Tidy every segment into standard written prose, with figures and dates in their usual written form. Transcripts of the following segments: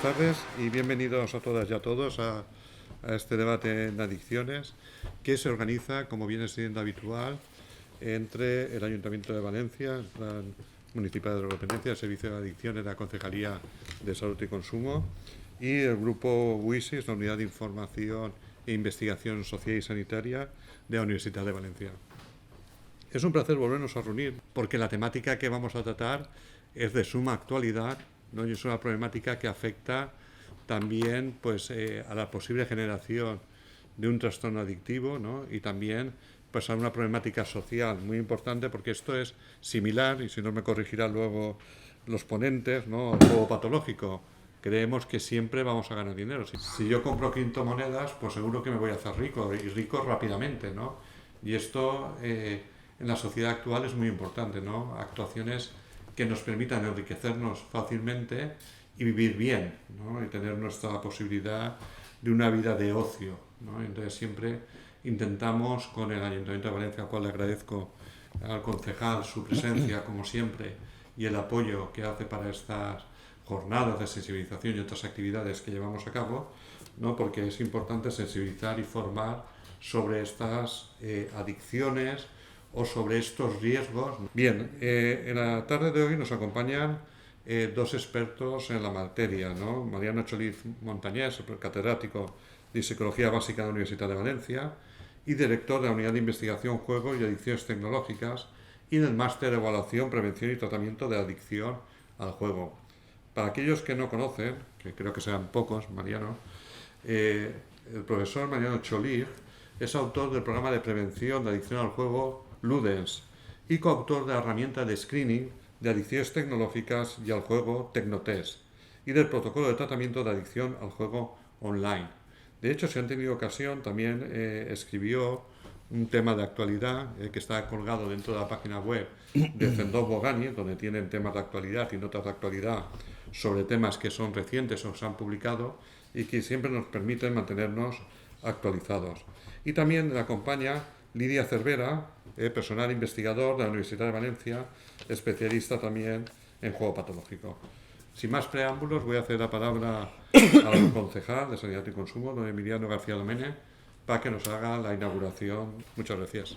buenas tardes y bienvenidos a todas y a todos a este debate en adicciones que se organiza, como viene siendo habitual, entre el Ayuntamiento de Valencia, el Plan Municipal de Drogodependencia, el Servicio de Adicciones de la Concejalía de Salud y Consumo y el Grupo WISIS, la Unidad de Información e Investigación Social y Sanitaria de la Universidad de Valencia. Es un placer volvernos a reunir porque la temática que vamos a tratar es de suma actualidad, ¿no? Y es una problemática que afecta también pues, a la posible generación de un trastorno adictivo, ¿no? Y también pues, a una problemática social muy importante, porque esto es similar, y si no me corregirán luego los ponentes, ¿no? Al juego patológico. Creemos que siempre vamos a ganar dinero. Si yo compro criptomonedas, pues seguro que me voy a hacer rico, y rico rápidamente, ¿no? Y esto en la sociedad actual es muy importante, ¿no? Actuaciones que nos permitan enriquecernos fácilmente y vivir bien, ¿no? Y tener nuestra posibilidad de una vida de ocio, ¿no? Entonces siempre intentamos con el Ayuntamiento de Valencia, al cual le agradezco al concejal su presencia, como siempre, y el apoyo que hace para estas jornadas de sensibilización y otras actividades que llevamos a cabo, ¿no? Porque es importante sensibilizar y formar sobre estas adicciones o sobre estos riesgos. Bien, en la tarde de hoy nos acompañan dos expertos en la materia, ¿no? Mariano Choliz Montañés, catedrático de Psicología Básica de la Universidad de Valencia y director de la Unidad de Investigación, Juego y Adicciones Tecnológicas y del Máster de Evaluación, Prevención y Tratamiento de Adicción al Juego. Para aquellos que no conocen, que creo que sean pocos, Mariano, el profesor Mariano Choliz es autor del programa de prevención de adicción al juego Ludens y coautor de la herramienta de screening de adicciones tecnológicas y al juego Tecnotest y del protocolo de tratamiento de adicción al juego online. De hecho, si han tenido ocasión, también escribió un tema de actualidad que está colgado dentro de la página web de Zendov Bogani, donde tienen temas de actualidad y notas de actualidad sobre temas que son recientes o se han publicado y que siempre nos permiten mantenernos actualizados. Y también le acompaña Lidia Cervera, personal investigador de la Universidad de Valencia, especialista también en juego patológico. Sin más preámbulos, voy a hacer la palabra al concejal de Sanidad y Consumo, don Emiliano García Domene, para que nos haga la inauguración. Muchas gracias.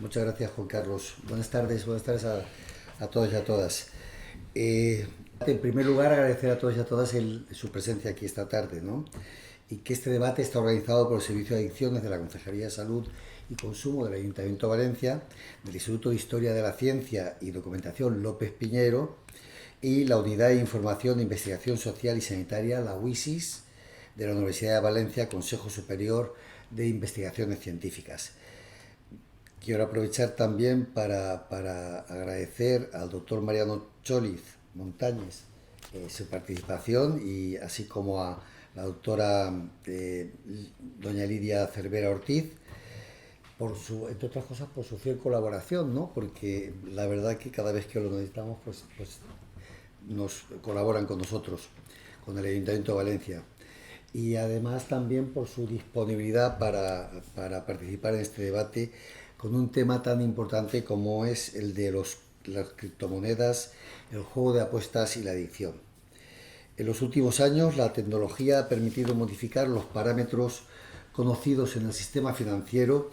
Muchas gracias, Juan Carlos. Buenas tardes a todos y a todas. En primer lugar, agradecer a todos y a todas su presencia aquí esta tarde, ¿no? Y que este debate está organizado por el Servicio de Adicciones de la Concejalía de Salud y Consumo del Ayuntamiento de Valencia, del Instituto de Historia de la Ciencia y Documentación López Piñero y la Unidad de Información e Investigación Social y Sanitaria, la WISIS, de la Universidad de Valencia, Consejo Superior de Investigaciones Científicas. Quiero aprovechar también para agradecer al doctor Mariano Choliz Montañes su participación y así como a la doctora doña Lidia Cervera Ortiz, entre otras cosas, por su fiel colaboración, ¿no? Porque la verdad que cada vez que lo necesitamos, pues nos colaboran con nosotros, con el Ayuntamiento de Valencia. Y además también por su disponibilidad para participar en este debate con un tema tan importante como es el de las criptomonedas, el juego de apuestas y la adicción. En los últimos años, la tecnología ha permitido modificar los parámetros conocidos en el sistema financiero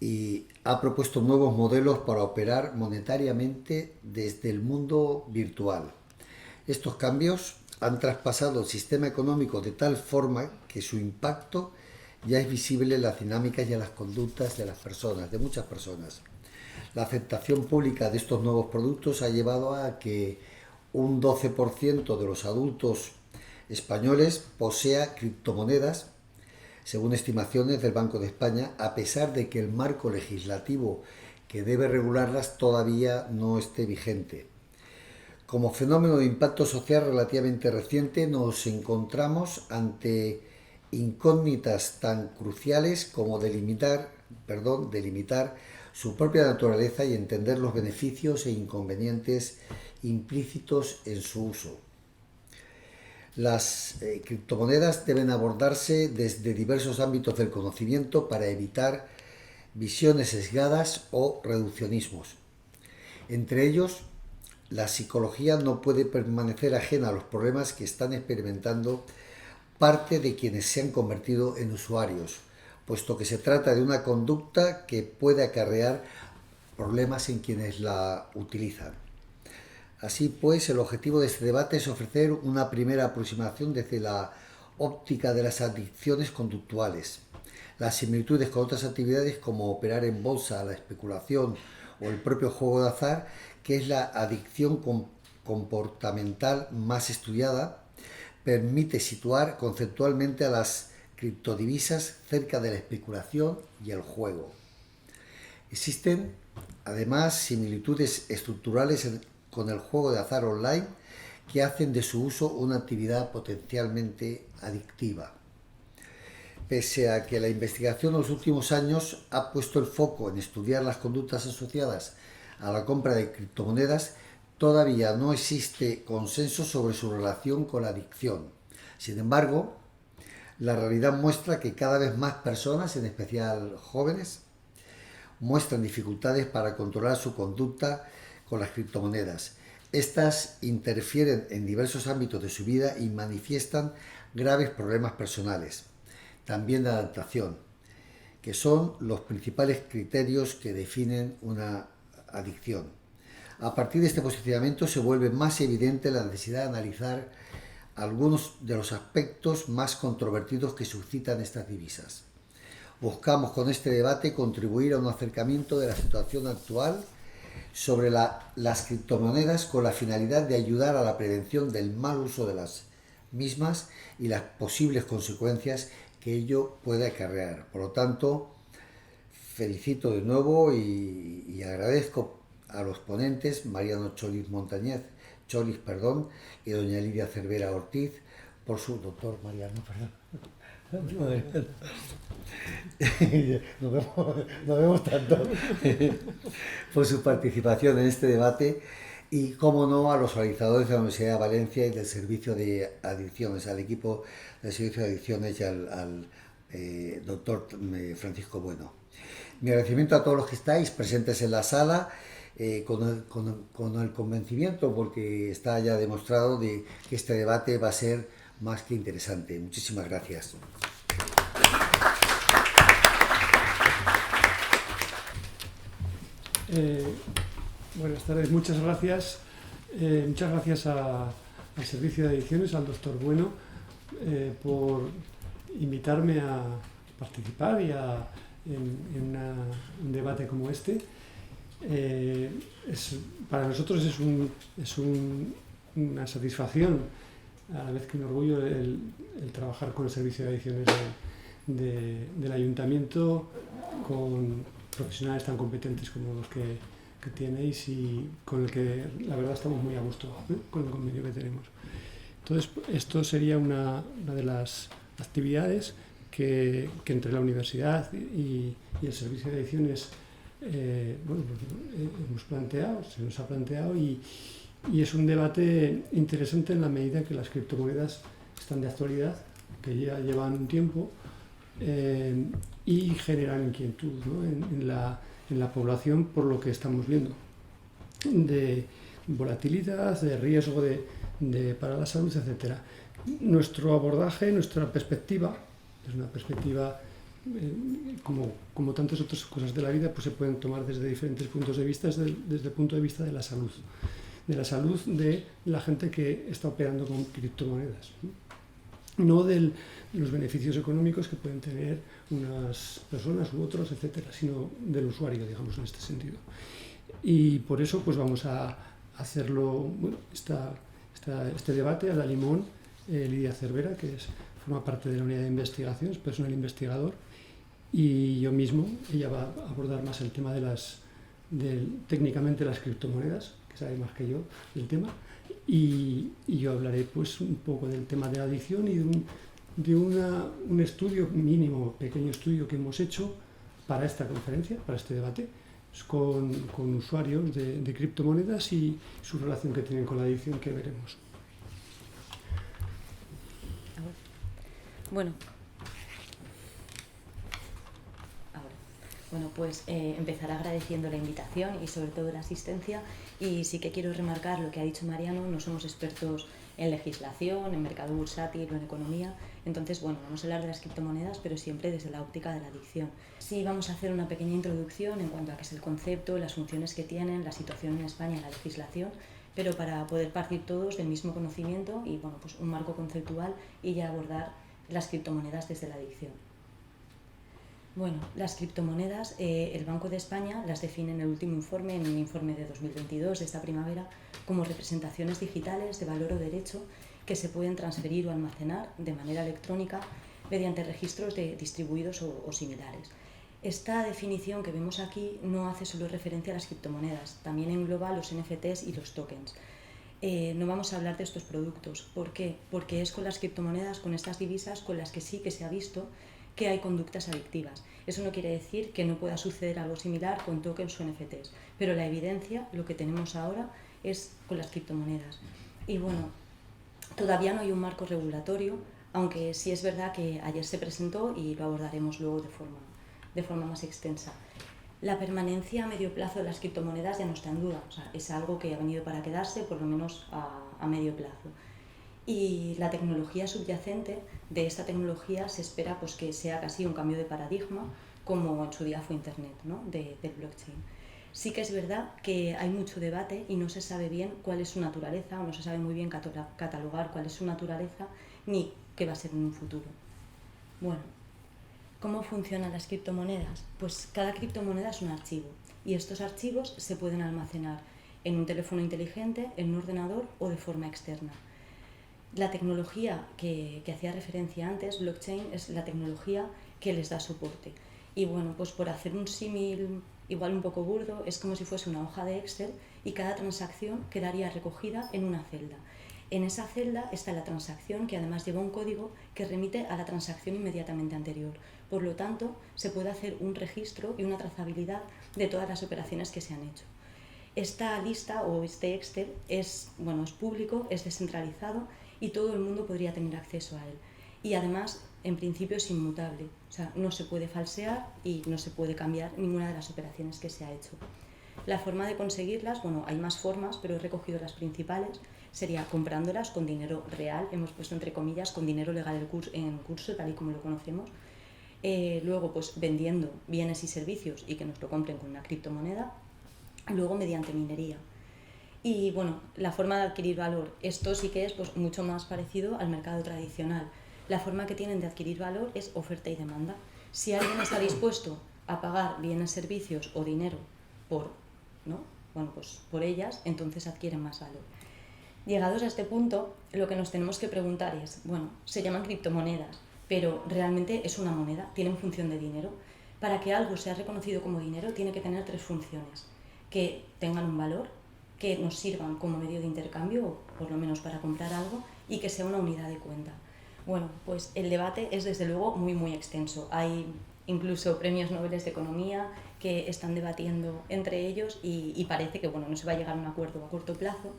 y ha propuesto nuevos modelos para operar monetariamente desde el mundo virtual. Estos cambios han traspasado el sistema económico de tal forma que su impacto ya es visible en las dinámicas y en las conductas de las personas, de muchas personas. La aceptación pública de estos nuevos productos ha llevado a que un 12% de los adultos españoles posea criptomonedas, según estimaciones del Banco de España, a pesar de que el marco legislativo que debe regularlas todavía no esté vigente. Como fenómeno de impacto social relativamente reciente, nos encontramos ante incógnitas tan cruciales como delimitar su propia naturaleza y entender los beneficios e inconvenientes implícitos en su uso. Las criptomonedas deben abordarse desde diversos ámbitos del conocimiento para evitar visiones sesgadas o reduccionismos. Entre ellos, la psicología no puede permanecer ajena a los problemas que están experimentando parte de quienes se han convertido en usuarios, puesto que se trata de una conducta que puede acarrear problemas en quienes la utilizan. Así pues, el objetivo de este debate es ofrecer una primera aproximación desde la óptica de las adicciones conductuales, las similitudes con otras actividades como operar en bolsa, la especulación o el propio juego de azar, que es la adicción comportamental más estudiada, permite situar conceptualmente a las criptodivisas cerca de la especulación y el juego. Existen además similitudes estructurales con el juego de azar online que hacen de su uso una actividad potencialmente adictiva. Pese a que la investigación en los últimos años ha puesto el foco en estudiar las conductas asociadas a la compra de criptomonedas, todavía no existe consenso sobre su relación con la adicción. Sin embargo, la realidad muestra que cada vez más personas, en especial jóvenes, muestran dificultades para controlar su conducta con las criptomonedas. Estas interfieren en diversos ámbitos de su vida y manifiestan graves problemas personales, también de adaptación, que son los principales criterios que definen una adicción. A partir de este posicionamiento se vuelve más evidente la necesidad de analizar algunos de los aspectos más controvertidos que suscitan estas divisas. Buscamos con este debate contribuir a un acercamiento de la situación actual sobre las criptomonedas con la finalidad de ayudar a la prevención del mal uso de las mismas y las posibles consecuencias que ello puede acarrear. Por lo tanto, felicito de nuevo y agradezco a los ponentes, Mariano Cholis Montañez, y doña Lidia Cervera Ortiz, por su doctor Mariano, perdón. No vemos tanto. Por su participación en este debate y, como no, a los realizadores de la Universidad de Valencia y del Servicio de Adicciones, al equipo del Servicio de Adicciones y al doctor Francisco Bueno. Mi agradecimiento a todos los que estáis presentes en la sala, con el convencimiento, porque está ya demostrado, de que este debate va a ser más que interesante. Muchísimas gracias. Buenas tardes, muchas gracias. Muchas gracias al Servicio de Adicciones, al doctor Bueno, por invitarme a participar en un debate como este. Para nosotros es una satisfacción, a la vez que un orgullo, el trabajar con el Servicio de Adicciones del Ayuntamiento, con profesionales tan competentes como los que tenéis y con el que la verdad estamos muy a gusto, con el convenio que tenemos. Entonces, esto sería una de las actividades que entre la universidad y el Servicio de Adicciones hemos planteado, se nos ha planteado, y es un debate interesante en la medida que las criptomonedas están de actualidad, que ya llevan un tiempo, y generan inquietud, ¿no? en la población, por lo que estamos viendo, de volatilidad, de riesgo para la salud, etc. Nuestro abordaje, nuestra perspectiva, es una perspectiva, como tantas otras cosas de la vida, pues se pueden tomar desde diferentes puntos de vista, desde el punto de vista de la salud de la gente que está operando con criptomonedas, no de los beneficios económicos que pueden tener unas personas u otros, etcétera, sino del usuario, digamos, en este sentido. Y por eso pues vamos a hacerlo, este debate a la limón, Lidia Cervera, que forma parte de la unidad de investigación, es personal investigador, y yo mismo. Ella va a abordar más el tema técnicamente las criptomonedas, que sabe más que yo del tema, y yo hablaré pues un poco del tema de la adicción y de un estudio mínimo, pequeño estudio que hemos hecho para esta conferencia, para este debate, con usuarios de criptomonedas y su relación que tienen con la adicción, que veremos. Bueno, Bueno, pues empezar agradeciendo la invitación y sobre todo la asistencia, y sí que quiero remarcar lo que ha dicho Mariano, no somos expertos en legislación, en mercado bursátil o en economía, entonces bueno, vamos a hablar de las criptomonedas pero siempre desde la óptica de la adicción. Sí, vamos a hacer una pequeña introducción en cuanto a qué es el concepto, las funciones que tienen, la situación en España y la legislación, pero para poder partir todos del mismo conocimiento y bueno, pues un marco conceptual y ya abordar las criptomonedas desde la adicción. Bueno, las criptomonedas, el Banco de España las define en el último informe, en un informe de 2022, de esta primavera, como representaciones digitales de valor o derecho que se pueden transferir o almacenar de manera electrónica mediante registros distribuidos o similares. Esta definición que vemos aquí no hace solo referencia a las criptomonedas, también engloba los NFTs y los tokens. No vamos a hablar de estos productos. ¿Por qué? Porque es con las criptomonedas, con estas divisas, con las que sí que se ha visto que hay conductas adictivas. Eso no quiere decir que no pueda suceder algo similar con tokens o NFTs, pero la evidencia, lo que tenemos ahora, es con las criptomonedas. Y bueno, todavía no hay un marco regulatorio, aunque sí es verdad que ayer se presentó y lo abordaremos luego de forma más extensa. La permanencia a medio plazo de las criptomonedas ya no está en duda, o sea, es algo que ha venido para quedarse, por lo menos a medio plazo. Y la tecnología subyacente de esta tecnología se espera pues, que sea casi un cambio de paradigma, como en su día fue Internet, ¿no? del blockchain. Sí que es verdad que hay mucho debate y no se sabe bien cuál es su naturaleza, o no se sabe muy bien catalogar cuál es su naturaleza ni qué va a ser en un futuro. Bueno, ¿cómo funcionan las criptomonedas? Pues cada criptomoneda es un archivo y estos archivos se pueden almacenar en un teléfono inteligente, en un ordenador o de forma externa. La tecnología que hacía referencia antes, blockchain, es la tecnología que les da soporte. Y bueno, pues por hacer un símil igual un poco burdo, es como si fuese una hoja de Excel y cada transacción quedaría recogida en una celda. En esa celda está la transacción, que además lleva un código que remite a la transacción inmediatamente anterior. Por lo tanto, se puede hacer un registro y una trazabilidad de todas las operaciones que se han hecho. Esta lista o este Excel es público, es descentralizado y todo el mundo podría tener acceso a él. Y además, en principio, es inmutable. O sea, no se puede falsear y no se puede cambiar ninguna de las operaciones que se ha hecho. La forma de conseguirlas, hay más formas, pero he recogido las principales. Sería comprándolas con dinero real, hemos puesto entre comillas, con dinero legal en curso, tal y como lo conocemos. Luego, pues vendiendo bienes y servicios y que nos lo compren con una criptomoneda. Luego, mediante minería. Y bueno, la forma de adquirir valor, esto sí que es mucho más parecido al mercado tradicional. La forma que tienen de adquirir valor es oferta y demanda. Si alguien está dispuesto a pagar bienes, servicios o dinero por ellas, entonces adquieren más valor. Llegados a este punto, lo que nos tenemos que preguntar es, se llaman criptomonedas, pero ¿realmente es una moneda? ¿Tienen función de dinero? Para que algo sea reconocido como dinero, tiene que tener 3 funciones. Que tengan un valor, que nos sirvan como medio de intercambio, o por lo menos para comprar algo, y que sea una unidad de cuenta. Bueno, pues el debate es desde luego muy, muy extenso. Hay incluso premios Nobel de Economía que están debatiendo entre ellos y parece que no se va a llegar a un acuerdo a corto plazo,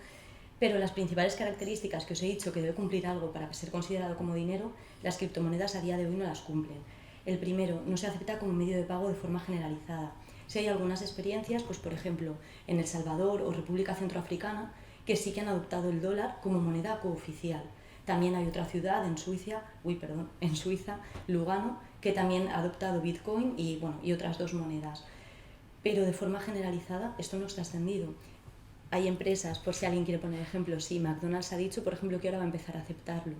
pero las principales características que os he dicho que debe cumplir algo para ser considerado como dinero, las criptomonedas a día de hoy no las cumplen. El primero, no se acepta como medio de pago de forma generalizada. Si hay algunas experiencias, pues por ejemplo, en El Salvador o República Centroafricana, que sí que han adoptado el dólar como moneda cooficial. También hay otra ciudad en Suiza, Lugano, que también ha adoptado Bitcoin y otras 2 monedas. Pero de forma generalizada esto no está extendido. Hay empresas, por si alguien quiere poner ejemplos, sí, McDonald's ha dicho, por ejemplo, que ahora va a empezar a aceptarlo,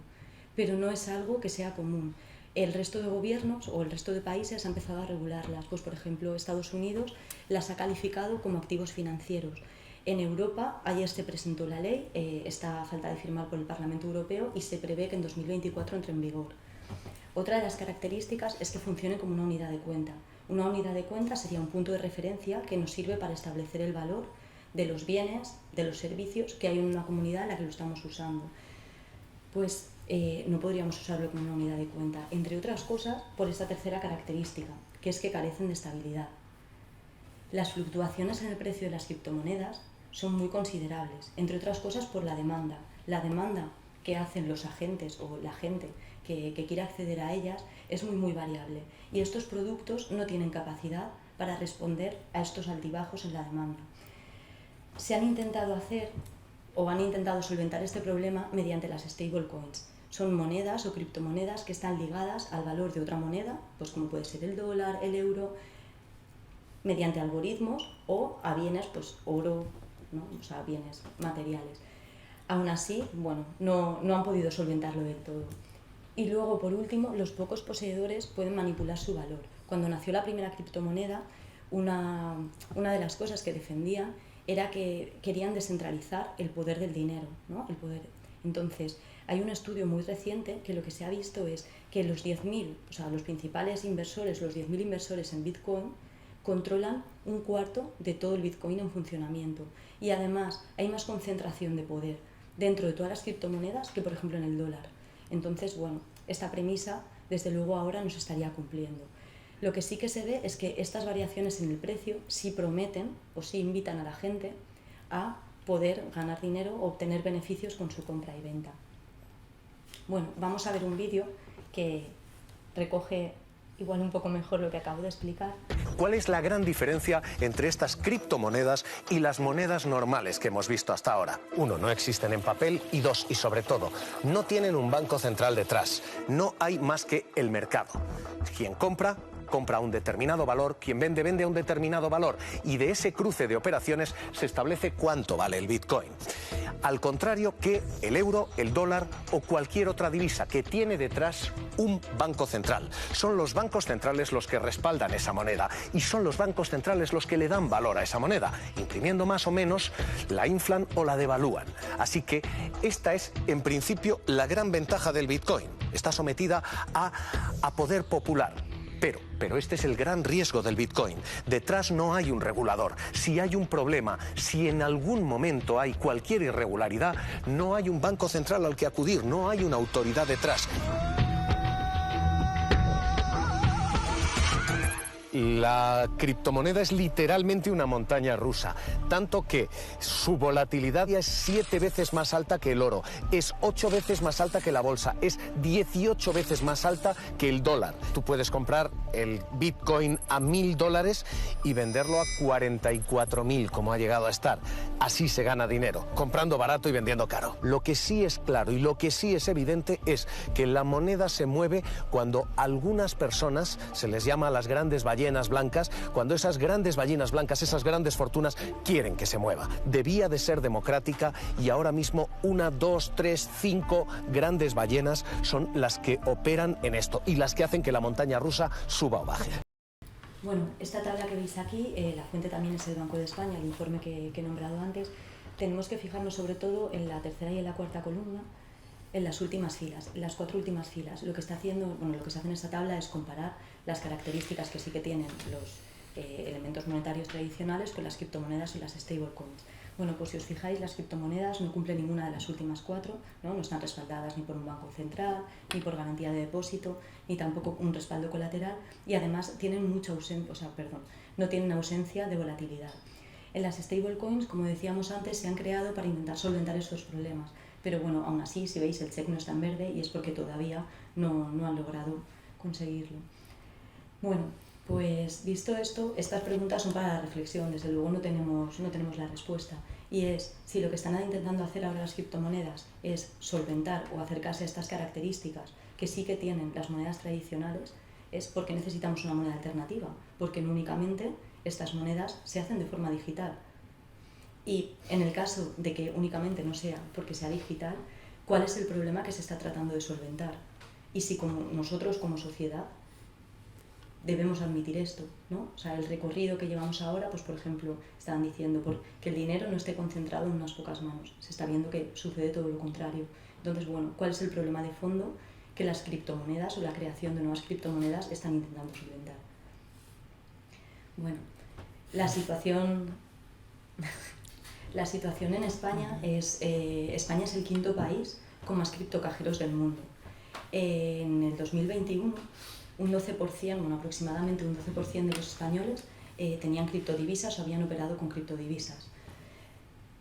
pero no es algo que sea común. El resto de gobiernos o el resto de países ha empezado a regularlas. Pues, por ejemplo, Estados Unidos las ha calificado como activos financieros. En Europa, ayer se presentó la ley, está a falta de firmar por el Parlamento Europeo y se prevé que en 2024 entre en vigor. Otra de las características es que funcione como una unidad de cuenta. Una unidad de cuenta sería un punto de referencia que nos sirve para establecer el valor de los bienes, de los servicios que hay en una comunidad en la que lo estamos usando. Pues no podríamos usarlo como una unidad de cuenta, entre otras cosas por esta tercera característica, que es que carecen de estabilidad. Las fluctuaciones en el precio de las criptomonedas son muy considerables, entre otras cosas por la demanda. La demanda que hacen los agentes o la gente que quiere acceder a ellas es muy, muy variable y estos productos no tienen capacidad para responder a estos altibajos en la demanda. Se han intentado hacer o han intentado solventar este problema mediante las stablecoins. Son monedas o criptomonedas que están ligadas al valor de otra moneda, pues como puede ser el dólar, el euro, mediante algoritmos o a bienes, pues oro, ¿no? O sea, bienes materiales. Aún así, bueno, no han podido solventarlo del todo. Y luego, por último, los pocos poseedores pueden manipular su valor. Cuando nació la primera criptomoneda, una de las cosas que defendían era que querían descentralizar el poder del dinero, ¿no? El poder. Entonces, hay un estudio muy reciente que lo que se ha visto es que los 10.000, o sea, los principales inversores, los 10.000 inversores en Bitcoin, controlan un cuarto de todo el Bitcoin en funcionamiento. Y además hay más concentración de poder dentro de todas las criptomonedas que, por ejemplo, en el dólar. Entonces, bueno, esta premisa, desde luego, ahora no se estaría cumpliendo. Lo que sí que se ve es que estas variaciones en el precio sí prometen o sí invitan a la gente a poder ganar dinero o obtener beneficios con su compra y venta. Bueno, vamos a ver un vídeo que recoge igual un poco mejor lo que acabo de explicar. ¿Cuál es la gran diferencia entre estas criptomonedas y las monedas normales que hemos visto hasta ahora? Uno, no existen en papel y dos, y sobre todo, no tienen un banco central detrás. No hay más que el mercado. Quien compra a un determinado valor, quien vende a un determinado valor, y de ese cruce de operaciones se establece cuánto vale el Bitcoin. Al contrario que el euro, el dólar o cualquier otra divisa que tiene detrás un banco central. Son los bancos centrales los que respaldan esa moneda y son los bancos centrales los que le dan valor a esa moneda. Imprimiendo más o menos, la inflan o la devalúan. Así que esta es, en principio, la gran ventaja del Bitcoin. Está sometida a poder popular. Pero este es el gran riesgo del Bitcoin. Detrás no hay un regulador. Si hay un problema, si en algún momento hay cualquier irregularidad, no hay un banco central al que acudir, no hay una autoridad detrás. La criptomoneda es literalmente una montaña rusa, tanto que su volatilidad es 7 veces más alta que el oro, es 8 veces más alta que la bolsa, es 18 veces más alta que el dólar. Tú puedes comprar el Bitcoin a $1.000 y venderlo a 44.000, como ha llegado a estar. Así se gana dinero, comprando barato y vendiendo caro. Lo que sí es claro y lo que sí es evidente es que la moneda se mueve cuando algunas personas, se les llama a las grandes ballenas blancas, cuando esas grandes ballenas blancas, esas grandes fortunas quieren que se mueva. Debía de ser democrática y ahora mismo 1, 2, 3, 5 grandes ballenas son las que operan en esto y las que hacen que la montaña rusa suba o baje. Bueno, esta tabla que veis aquí, la fuente también es el Banco de España, el informe que he nombrado antes. Tenemos que fijarnos sobre todo en la tercera y en la cuarta columna, en las últimas filas, en las 4 últimas filas. Lo que se hace en esta tabla es comparar las características que sí que tienen los elementos monetarios tradicionales con las criptomonedas y las stablecoins. Bueno, pues si os fijáis, las criptomonedas no cumplen ninguna de las últimas 4, ¿no? No están respaldadas ni por un banco central, ni por garantía de depósito, ni tampoco un respaldo colateral, y además tienen no tienen ausencia de volatilidad. En las stablecoins, como decíamos antes, se han creado para intentar solventar estos problemas. Pero bueno, aún así, si veis, el check no está en verde y es porque todavía no han logrado conseguirlo. Bueno, pues visto esto, estas preguntas son para la reflexión. Desde luego no tenemos la respuesta. Y es, si lo que están intentando hacer ahora las criptomonedas es solventar o acercarse a estas características que sí que tienen las monedas tradicionales, es porque necesitamos una moneda alternativa, porque no únicamente estas monedas se hacen de forma digital. Y en el caso de que únicamente no sea porque sea digital, ¿cuál es el problema que se está tratando de solventar? Y si nosotros como sociedad debemos admitir esto, ¿no? O sea, el recorrido que llevamos ahora, pues por ejemplo, estaban diciendo que el dinero no esté concentrado en unas pocas manos. Se está viendo que sucede todo lo contrario. Entonces, bueno, ¿cuál es el problema de fondo que las criptomonedas o la creación de nuevas criptomonedas están intentando solventar? Bueno, la situación en España es España es el 5º país con más criptocajeros del mundo. En el 2021, aproximadamente un 12% de los españoles tenían criptodivisas o habían operado con criptodivisas.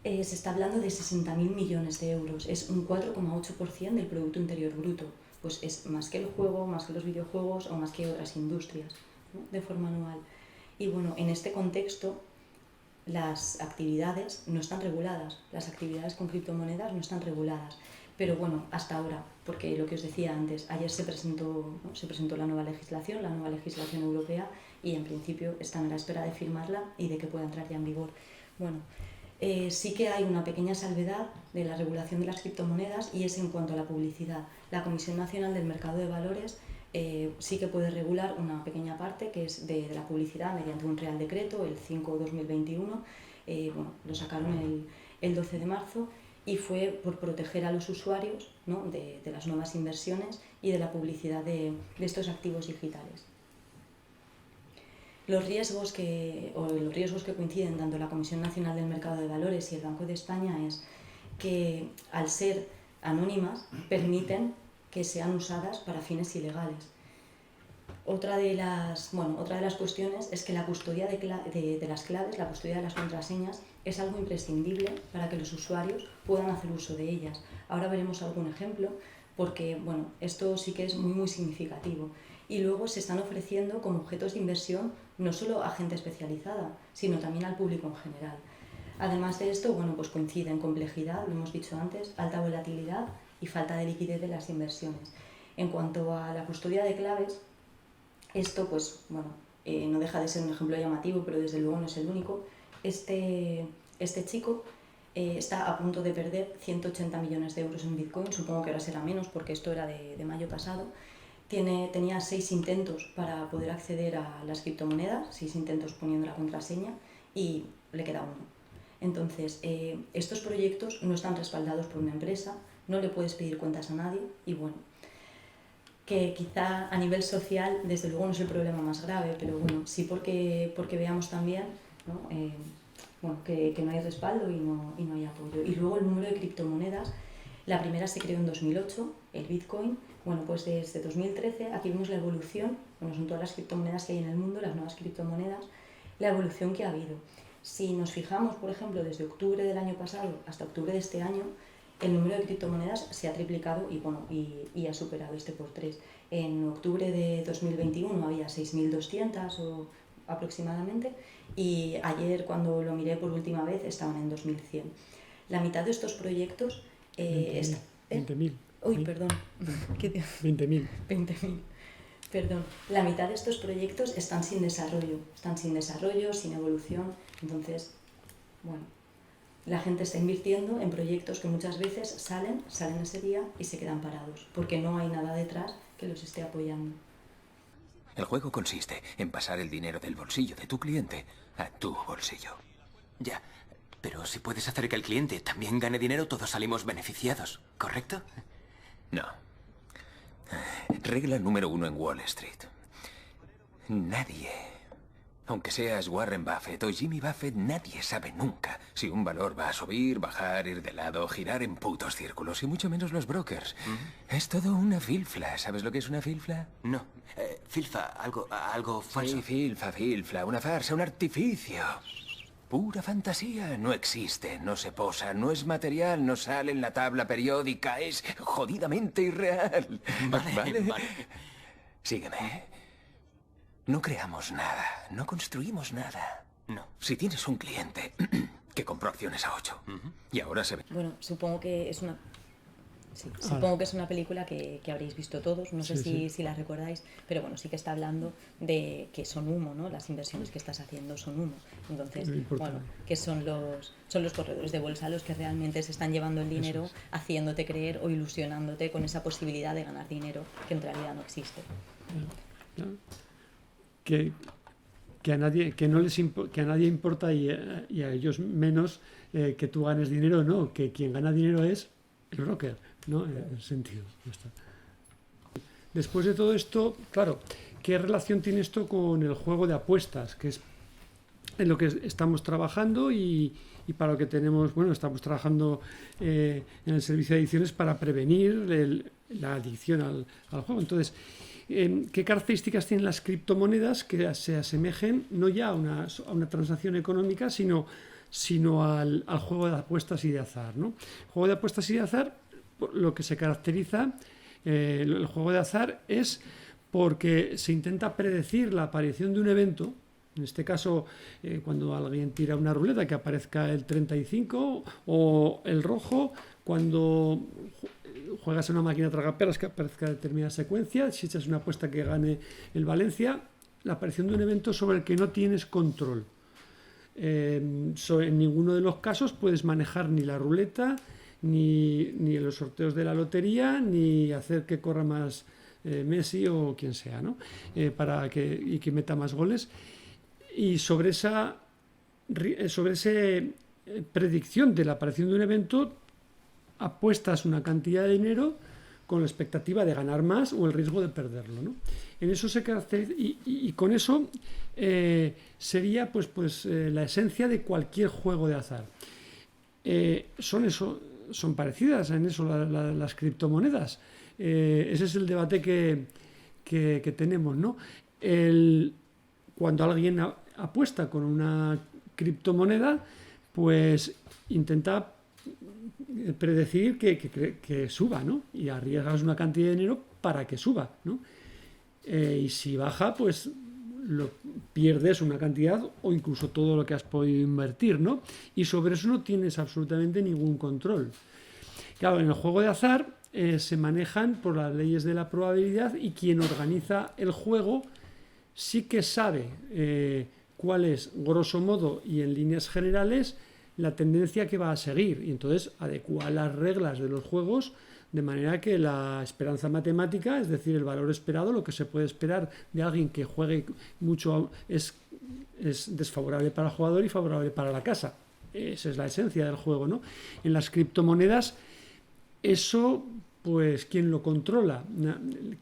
Se está hablando de 60.000 millones de euros, es un 4,8% del Producto Interior Bruto. Pues es más que el juego, más que los videojuegos o más que otras industrias, ¿no? De forma anual. Y bueno, en este contexto las actividades no están reguladas, las actividades con criptomonedas no están reguladas. Pero bueno, hasta ahora, porque lo que os decía antes, ayer se presentó la nueva legislación europea, y en principio están a la espera de firmarla y de que pueda entrar ya en vigor. Bueno, sí que hay una pequeña salvedad de la regulación de las criptomonedas, y es en cuanto a la publicidad. La Comisión Nacional del Mercado de Valores sí que puede regular una pequeña parte, que es de la publicidad, mediante un Real Decreto, el 5/2021. Bueno, lo sacaron el 12 de marzo, y fue por proteger a los usuarios, ¿no?, de las nuevas inversiones y de la publicidad de estos activos digitales. Los riesgos que coinciden tanto la Comisión Nacional del Mercado de Valores y el Banco de España es que, al ser anónimas, permiten que sean usadas para fines ilegales. Otra de las cuestiones es que la custodia de las claves, la custodia de las contraseñas, es algo imprescindible para que los usuarios puedan hacer uso de ellas. Ahora veremos algún ejemplo, porque bueno, esto sí que es muy, muy significativo. Y luego se están ofreciendo como objetos de inversión no solo a gente especializada, sino también al público en general. Además de esto, bueno, pues coincide en complejidad, lo hemos dicho antes, alta volatilidad y falta de liquidez de las inversiones. En cuanto a la custodia de claves, esto pues bueno, no deja de ser un ejemplo llamativo, pero desde luego no es el único. Este chico está a punto de perder 180 millones de euros en Bitcoin, supongo que ahora será menos porque esto era de mayo pasado. Tenía 6 intentos para poder acceder a las criptomonedas, 6 intentos poniendo la contraseña, y le queda uno. Entonces, estos proyectos no están respaldados por una empresa, no le puedes pedir cuentas a nadie, y bueno, que quizá a nivel social desde luego no es el problema más grave, pero bueno, sí porque veamos también, ¿no?, bueno, que no hay respaldo y no hay apoyo. Y luego el número de criptomonedas, la primera se creó en 2008, el Bitcoin. Bueno, pues desde 2013 aquí vemos la evolución, bueno, son todas las criptomonedas que hay en el mundo, las nuevas criptomonedas, la evolución que ha habido. Si nos fijamos, por ejemplo, desde octubre del año pasado hasta octubre de este año, el número de criptomonedas se ha triplicado y ha superado por 3. En octubre de 2021 había 6.200 o aproximadamente, y ayer, cuando lo miré por última vez, estaban en 2.100. La mitad de estos proyectos... 20.000. Uy, perdón. 20.000. 20.000. Perdón. La mitad de estos proyectos están sin desarrollo, sin evolución. Entonces, bueno, la gente está invirtiendo en proyectos que muchas veces salen ese día y se quedan parados, porque no hay nada detrás que los esté apoyando. El juego consiste en pasar el dinero del bolsillo de tu cliente a tu bolsillo. Ya, pero si puedes hacer que el cliente también gane dinero, todos salimos beneficiados, ¿correcto? No. Regla número 1 en Wall Street. Nadie, aunque seas Warren Buffett o Jimmy Buffett, nadie sabe nunca si un valor va a subir, bajar, ir de lado, girar en putos círculos, y mucho menos los brokers. Es todo una filfla. ¿Sabes lo que es una filfla? No. Filfa, algo falso. Sí, filfla, una farsa, un artificio. Pura fantasía. No existe, no se posa, no es material, no sale en la tabla periódica, es jodidamente irreal. Vale. Sígueme. No creamos nada, no construimos nada. No. Si tienes un cliente que compró acciones a 8 y ahora se ve... Bueno, supongo que es una... Sí, supongo que es una película que habréis visto todos, no sé si la recordáis, pero bueno, sí que está hablando de que son humo, ¿no? Las inversiones que estás haciendo son humo. Entonces, bueno, que son los corredores de bolsa los que realmente se están llevando el dinero, haciéndote creer o ilusionándote con esa posibilidad de ganar dinero que en realidad no existe. Que a nadie importa, y a ellos menos, que tú ganes dinero, no, que quien gana dinero es el broker, ¿no? En el sentido. Ya está. Después de todo esto, claro, ¿qué relación tiene esto con el juego de apuestas? Que es en lo que estamos trabajando y para lo que tenemos, bueno, estamos trabajando en el servicio de adicciones para prevenir la adicción al juego. Entonces, ¿qué características tienen las criptomonedas que se asemejen no ya a una transacción económica, sino al juego de apuestas y de azar, ¿no? El juego de apuestas y de azar, lo que se caracteriza, el juego de azar es porque se intenta predecir la aparición de un evento En este caso, cuando alguien tira una ruleta que aparezca el 35 o el rojo, cuando juegas en una máquina tragaperras que aparezca determinada secuencia, si echas una apuesta que gane el Valencia, la aparición de un evento sobre el que no tienes control. En ninguno de los casos puedes manejar ni la ruleta, ni los sorteos de la lotería, ni hacer que corra más Messi o quien sea, ¿no? Para que meta más goles. Y sobre esa predicción de la aparición de un evento, apuestas una cantidad de dinero con la expectativa de ganar más o el riesgo de perderlo, ¿no? En eso se caracteriza, y con eso sería pues la esencia de cualquier juego de azar. Son parecidas en eso las criptomonedas. Ese es el debate que tenemos, ¿no? Cuando alguien apuesta con una criptomoneda, pues intenta predecir que suba, ¿no? Y arriesgas una cantidad de dinero para que suba, ¿no? Y si baja, pues pierdes una cantidad o incluso todo lo que has podido invertir, ¿no? Y sobre eso no tienes absolutamente ningún control. Claro, en el juego de azar se manejan por las leyes de la probabilidad, y quien organiza el juego sí que sabe cuál es, grosso modo y en líneas generales, la tendencia que va a seguir, y entonces adecua las reglas de los juegos de manera que la esperanza matemática, es decir, el valor esperado, lo que se puede esperar de alguien que juegue mucho, es desfavorable para el jugador y favorable para la casa. Esa es la esencia del juego, ¿no? En las criptomonedas, eso, pues, ¿quién lo controla?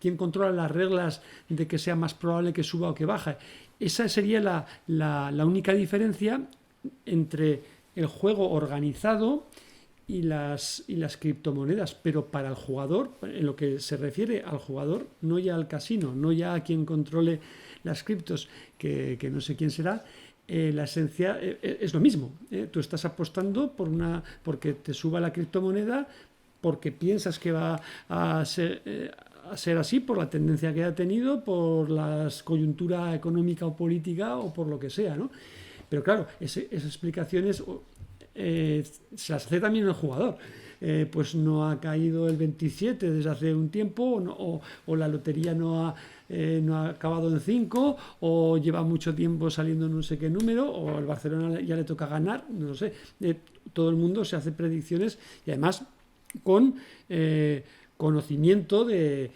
¿Quién controla las reglas de que sea más probable que suba o que baje? Esa sería la única diferencia entre el juego organizado y las criptomonedas, pero para el jugador, en lo que se refiere al jugador, no ya al casino, no ya a quien controle las criptos, que no sé quién será, la esencia es lo mismo. Tú estás apostando porque te suba la criptomoneda, porque piensas que va a ser así, por la tendencia que ha tenido, por la coyuntura económica o política o por lo que sea, ¿no? Pero claro, esas explicaciones se las hace también el jugador. Pues no ha caído el 27 desde hace un tiempo, o la lotería no ha acabado en 5, o lleva mucho tiempo saliendo no sé qué número, o al Barcelona ya le toca ganar, no lo sé. Todo el mundo se hace predicciones, y además con conocimiento de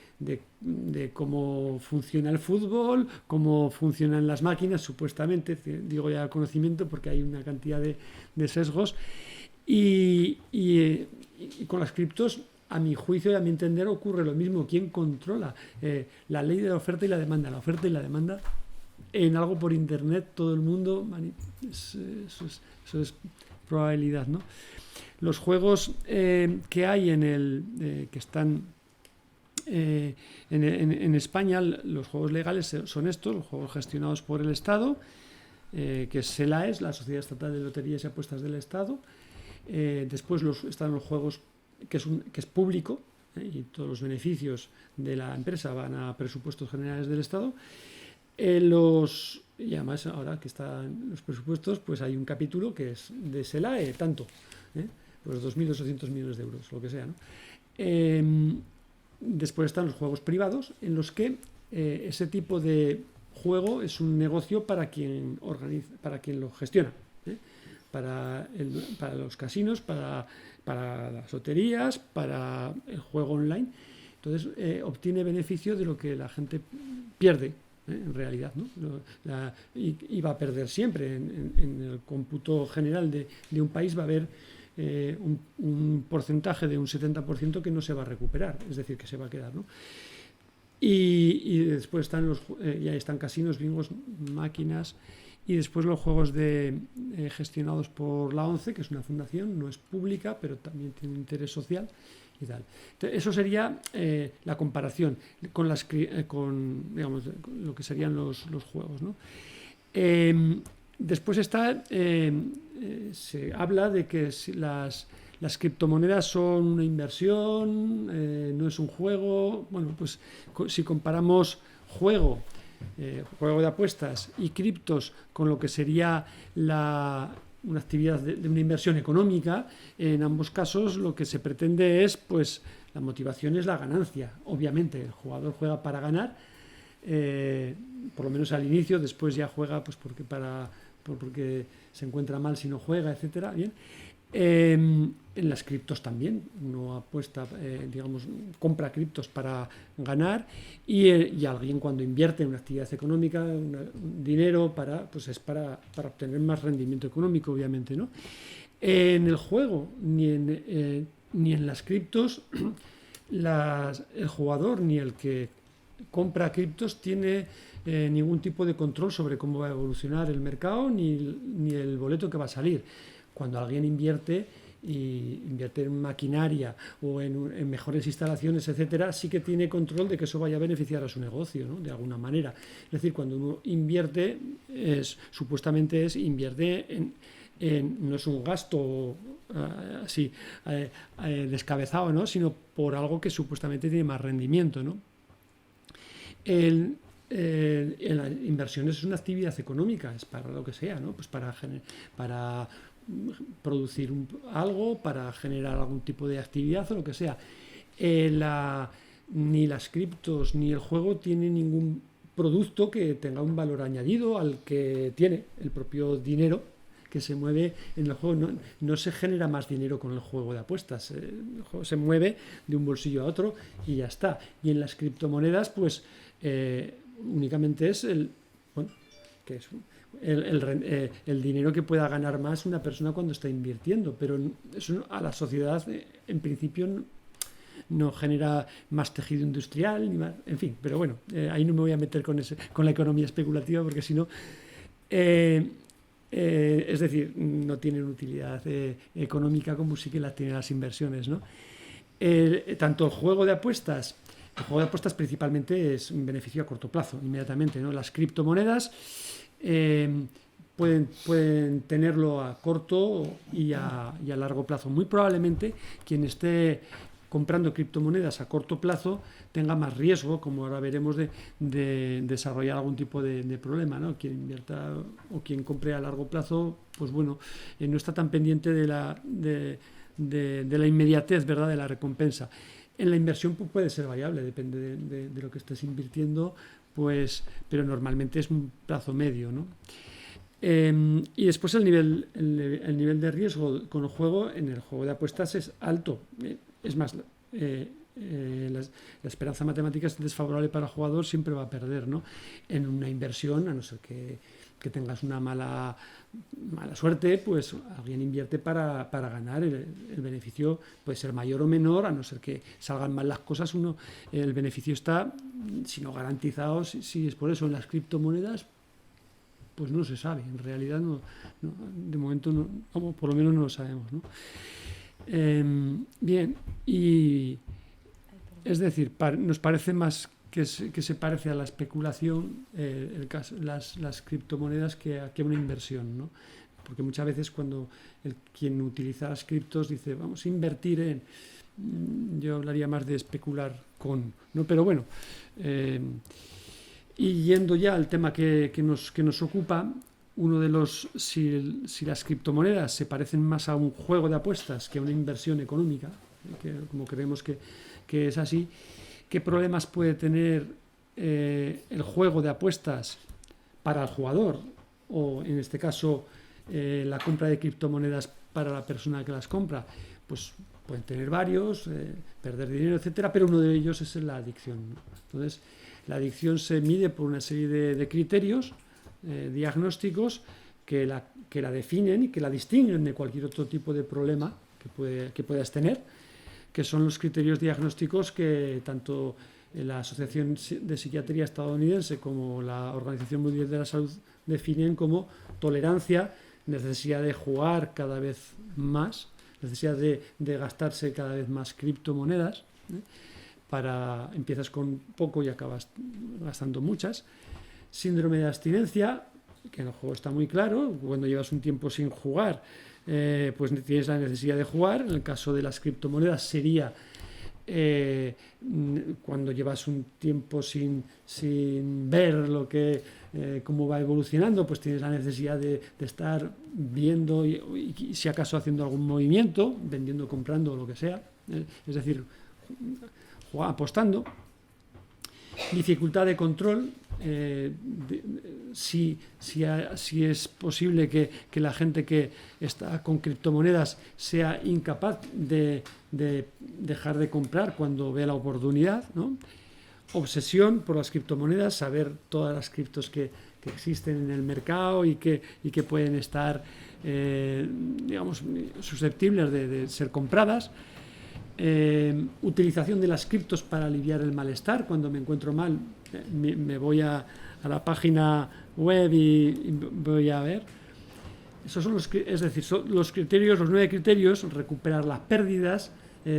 cómo funciona el fútbol, cómo funcionan las máquinas, supuestamente, digo ya conocimiento porque hay una cantidad de sesgos, y con las criptos, a mi juicio y a mi entender, ocurre lo mismo. ¿Quién controla la ley de la oferta y la demanda? La oferta y la demanda en algo por internet, todo el mundo, eso es probabilidad, ¿no? Los juegos que hay que están en España, los juegos legales son estos, los juegos gestionados por el Estado, que es SELAES, la Sociedad Estatal de Loterías y Apuestas del Estado. Después están los juegos que es público, y todos los beneficios de la empresa van a presupuestos generales del Estado. Y además, ahora que están los presupuestos, pues hay un capítulo que es de SELAE, tanto, pues 2.800 millones de euros, lo que sea, ¿no? Después están los juegos privados, en los que ese tipo de juego es un negocio para quien organiza, para quien lo gestiona, para los casinos, para las loterías, para el juego online. Entonces obtiene beneficio de lo que la gente pierde, en realidad, ¿no? Y va a perder siempre. En el cómputo general de un país va a haber un porcentaje de un 70% que no se va a recuperar, es decir, que se va a quedar, ¿no? Y después están ya están casinos, bingos, máquinas, y después los juegos gestionados por la ONCE, que es una fundación, no es pública, pero también tiene interés social y tal. Entonces, eso sería la comparación con digamos, lo que serían los juegos, ¿no? Después se habla de que las criptomonedas son una inversión, no es un juego. Bueno, pues si comparamos juego juego de apuestas y criptos con lo que sería una actividad de una inversión económica, en ambos casos lo que se pretende es, pues, la motivación es la ganancia. Obviamente, el jugador juega para ganar, por lo menos al inicio, después ya juega pues porque se encuentra mal si no juega, etcétera. Bien. En las criptos también, uno apuesta, compra criptos para ganar y alguien cuando invierte en una actividad económica, dinero es para obtener más rendimiento económico, obviamente, ¿no? En el juego ni en las criptos el jugador ni el que compra criptos tiene ningún tipo de control sobre cómo va a evolucionar el mercado ni el boleto que va a salir. Cuando alguien invierte en maquinaria o en mejores instalaciones, etcétera, sí que tiene control de que eso vaya a beneficiar a su negocio, ¿no? De alguna manera. Es decir, cuando uno invierte, supuestamente invierte no es un gasto así descabezado, ¿no? Sino por algo que supuestamente tiene más rendimiento, ¿no? En las inversiones es una actividad económica, es para lo que sea, ¿no? Pues para producir algo, para generar algún tipo de actividad o lo que sea. Ni las criptos ni el juego tienen ningún producto que tenga un valor añadido al que tiene el propio dinero que se mueve en el juego. No se genera más dinero con el juego de apuestas. El juego se mueve de un bolsillo a otro y ya está. Y en las criptomonedas, pues únicamente es el dinero que pueda ganar más una persona cuando está invirtiendo, pero eso a la sociedad en principio no genera más tejido industrial ni más, en fin, pero bueno, ahí no me voy a meter con la economía especulativa porque si no es decir, no tienen utilidad económica como sí que la tienen las inversiones, ¿no? Tanto el juego de apuestas principalmente es un beneficio a corto plazo, inmediatamente, ¿no? Las criptomonedas pueden tenerlo a corto y a largo plazo. Muy probablemente quien esté comprando criptomonedas a corto plazo tenga más riesgo, como ahora veremos, de desarrollar algún tipo de problema, ¿no? Quien invierta o quien compre a largo plazo, pues bueno, no está tan pendiente de la inmediatez, ¿verdad?, de la recompensa. En la inversión pues, puede ser variable, depende de lo que estés invirtiendo, pues, pero normalmente es un plazo medio, ¿no? Y después el nivel de riesgo con el juego, en el juego de apuestas es alto. Es más, la esperanza matemática es desfavorable para el jugador, siempre va a perder, ¿no? En una inversión, a no ser que tengas una mala suerte, pues alguien invierte para ganar. El beneficio puede ser mayor o menor, a no ser que salgan mal las cosas. El beneficio está, si no garantizado, si es por eso. En las criptomonedas, pues no se sabe. En realidad, de momento, por lo menos no lo sabemos, ¿no? Bien, y es decir, nos parece más que se parece a la especulación las criptomonedas que a una inversión, ¿no? Porque muchas veces cuando quien utiliza las criptos dice vamos a invertir yo hablaría más de especular ¿no? Pero bueno, y yendo ya al tema que nos ocupa, uno de los si las criptomonedas se parecen más a un juego de apuestas que a una inversión económica, como creemos que es así, ¿qué problemas puede tener el juego de apuestas para el jugador? O en este caso la compra de criptomonedas para la persona que las compra. Pues pueden tener varios, perder dinero, etcétera, pero uno de ellos es la adicción, ¿no? Entonces, la adicción se mide por una serie de criterios diagnósticos que la definen y que la distinguen de cualquier otro tipo de problema que puedas tener, que son los criterios diagnósticos que tanto la Asociación de Psiquiatría estadounidense como la Organización Mundial de la Salud definen como tolerancia, necesidad de jugar cada vez más, necesidad de gastarse cada vez más criptomonedas, empiezas con poco y acabas gastando muchas. Síndrome de abstinencia, que en el juego está muy claro, cuando llevas un tiempo sin jugar, pues tienes la necesidad de jugar. En el caso de las criptomonedas sería cuando llevas un tiempo sin ver cómo va evolucionando, pues tienes la necesidad de estar viendo y si acaso haciendo algún movimiento, vendiendo, comprando o lo que sea, es decir, apostando. Dificultad de control, si es posible que la gente que está con criptomonedas sea incapaz de dejar de comprar cuando ve la oportunidad, ¿no? Obsesión por las criptomonedas, saber todas las criptos que existen en el mercado y que pueden estar digamos, susceptibles de ser compradas. Utilización de las criptos para aliviar el malestar. Cuando me encuentro mal, me voy a la página web y voy a ver. Esos son los criterios, los 9 criterios: recuperar las pérdidas.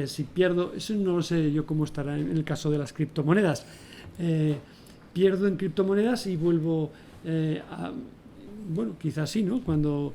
Si pierdo, eso no lo sé yo cómo estará en el caso de las criptomonedas. Pierdo en criptomonedas y vuelvo bueno, quizás sí, ¿no? Cuando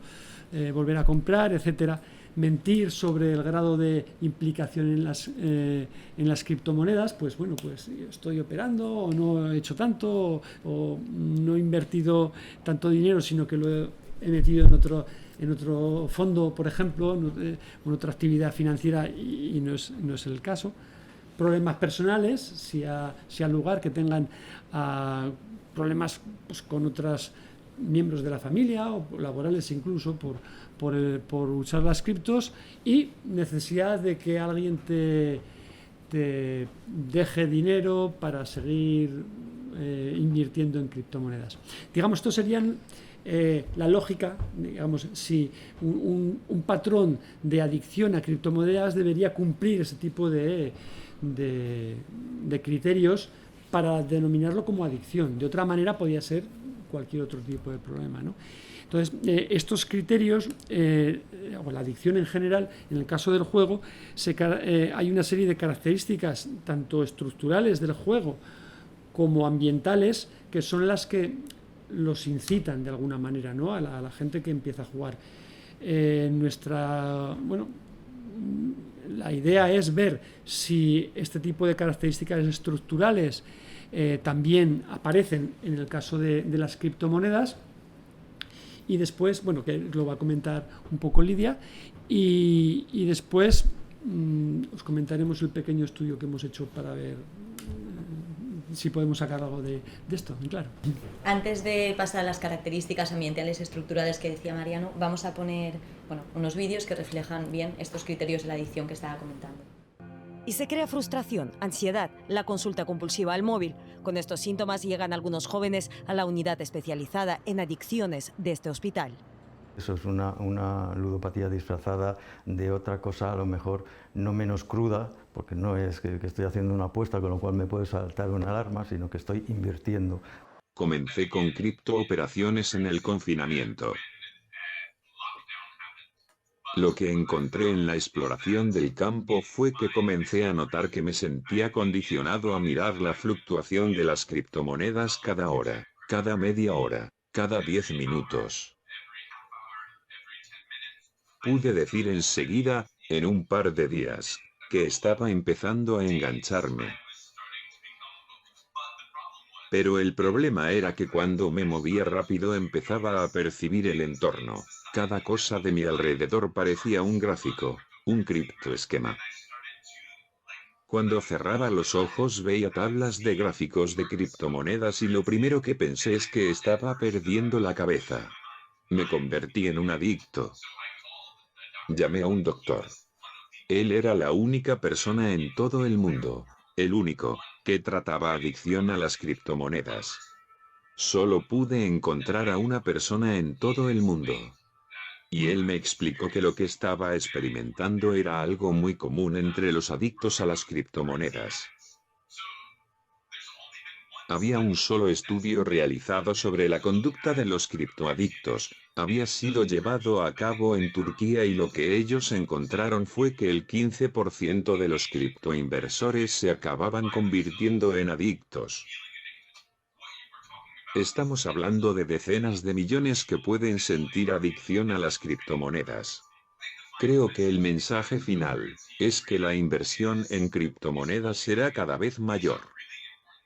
volver a comprar, etcétera. Mentir sobre el grado de implicación en las criptomonedas, pues bueno, pues estoy operando o no he hecho tanto o no he invertido tanto dinero, sino que lo he metido en otro fondo, por ejemplo, en otra actividad financiera y no es el caso. Problemas personales, si al lugar que tengan problemas pues, con otros miembros de la familia o laborales incluso por usar las criptos, y necesidad de que alguien te deje dinero para seguir invirtiendo en criptomonedas. Digamos, estos serían la lógica, digamos, si un patrón de adicción a criptomonedas debería cumplir ese tipo de criterios para denominarlo como adicción. De otra manera podría ser cualquier otro tipo de problema, ¿no? Entonces, estos criterios, o la adicción en general, en el caso del juego, hay una serie de características, tanto estructurales del juego como ambientales, que son las que los incitan de alguna manera, ¿no? a la gente que empieza a jugar. La idea es ver si este tipo de características estructurales también aparecen en el caso de las criptomonedas. Y después, bueno, que lo va a comentar un poco Lidia, y después os comentaremos el pequeño estudio que hemos hecho para ver si podemos sacar algo de esto, claro. Antes de pasar a las características ambientales estructurales que decía Mariano, vamos a poner unos vídeos que reflejan bien estos criterios de la adicción que estaba comentando. Y se crea frustración, ansiedad, la consulta compulsiva al móvil. Con estos síntomas llegan algunos jóvenes a la unidad especializada en adicciones de este hospital. Eso es una ludopatía disfrazada de otra cosa, a lo mejor no menos cruda, porque no es que estoy haciendo una apuesta, con lo cual me puede saltar una alarma, sino que estoy invirtiendo. Comencé con criptooperaciones en el confinamiento. Lo que encontré en la exploración del campo fue que comencé a notar que me sentía condicionado a mirar la fluctuación de las criptomonedas cada hora, cada media hora, cada 10 minutos. Pude decir enseguida, en un par de días, que estaba empezando a engancharme. Pero el problema era que cuando me movía rápido empezaba a percibir el entorno. Cada cosa de mi alrededor parecía un gráfico, un criptoesquema. Cuando cerraba los ojos veía tablas de gráficos de criptomonedas y lo primero que pensé es que estaba perdiendo la cabeza. Me convertí en un adicto. Llamé a un doctor. Él era la única persona en todo el mundo, el único, que trataba adicción a las criptomonedas. Solo pude encontrar a una persona en todo el mundo. Y él me explicó que lo que estaba experimentando era algo muy común entre los adictos a las criptomonedas. Había un solo estudio realizado sobre la conducta de los criptoadictos. Había sido llevado a cabo en Turquía y lo que ellos encontraron fue que el 15% de los criptoinversores se acababan convirtiendo en adictos. Estamos hablando de decenas de millones que pueden sentir adicción a las criptomonedas. Creo que el mensaje final es que la inversión en criptomonedas será cada vez mayor.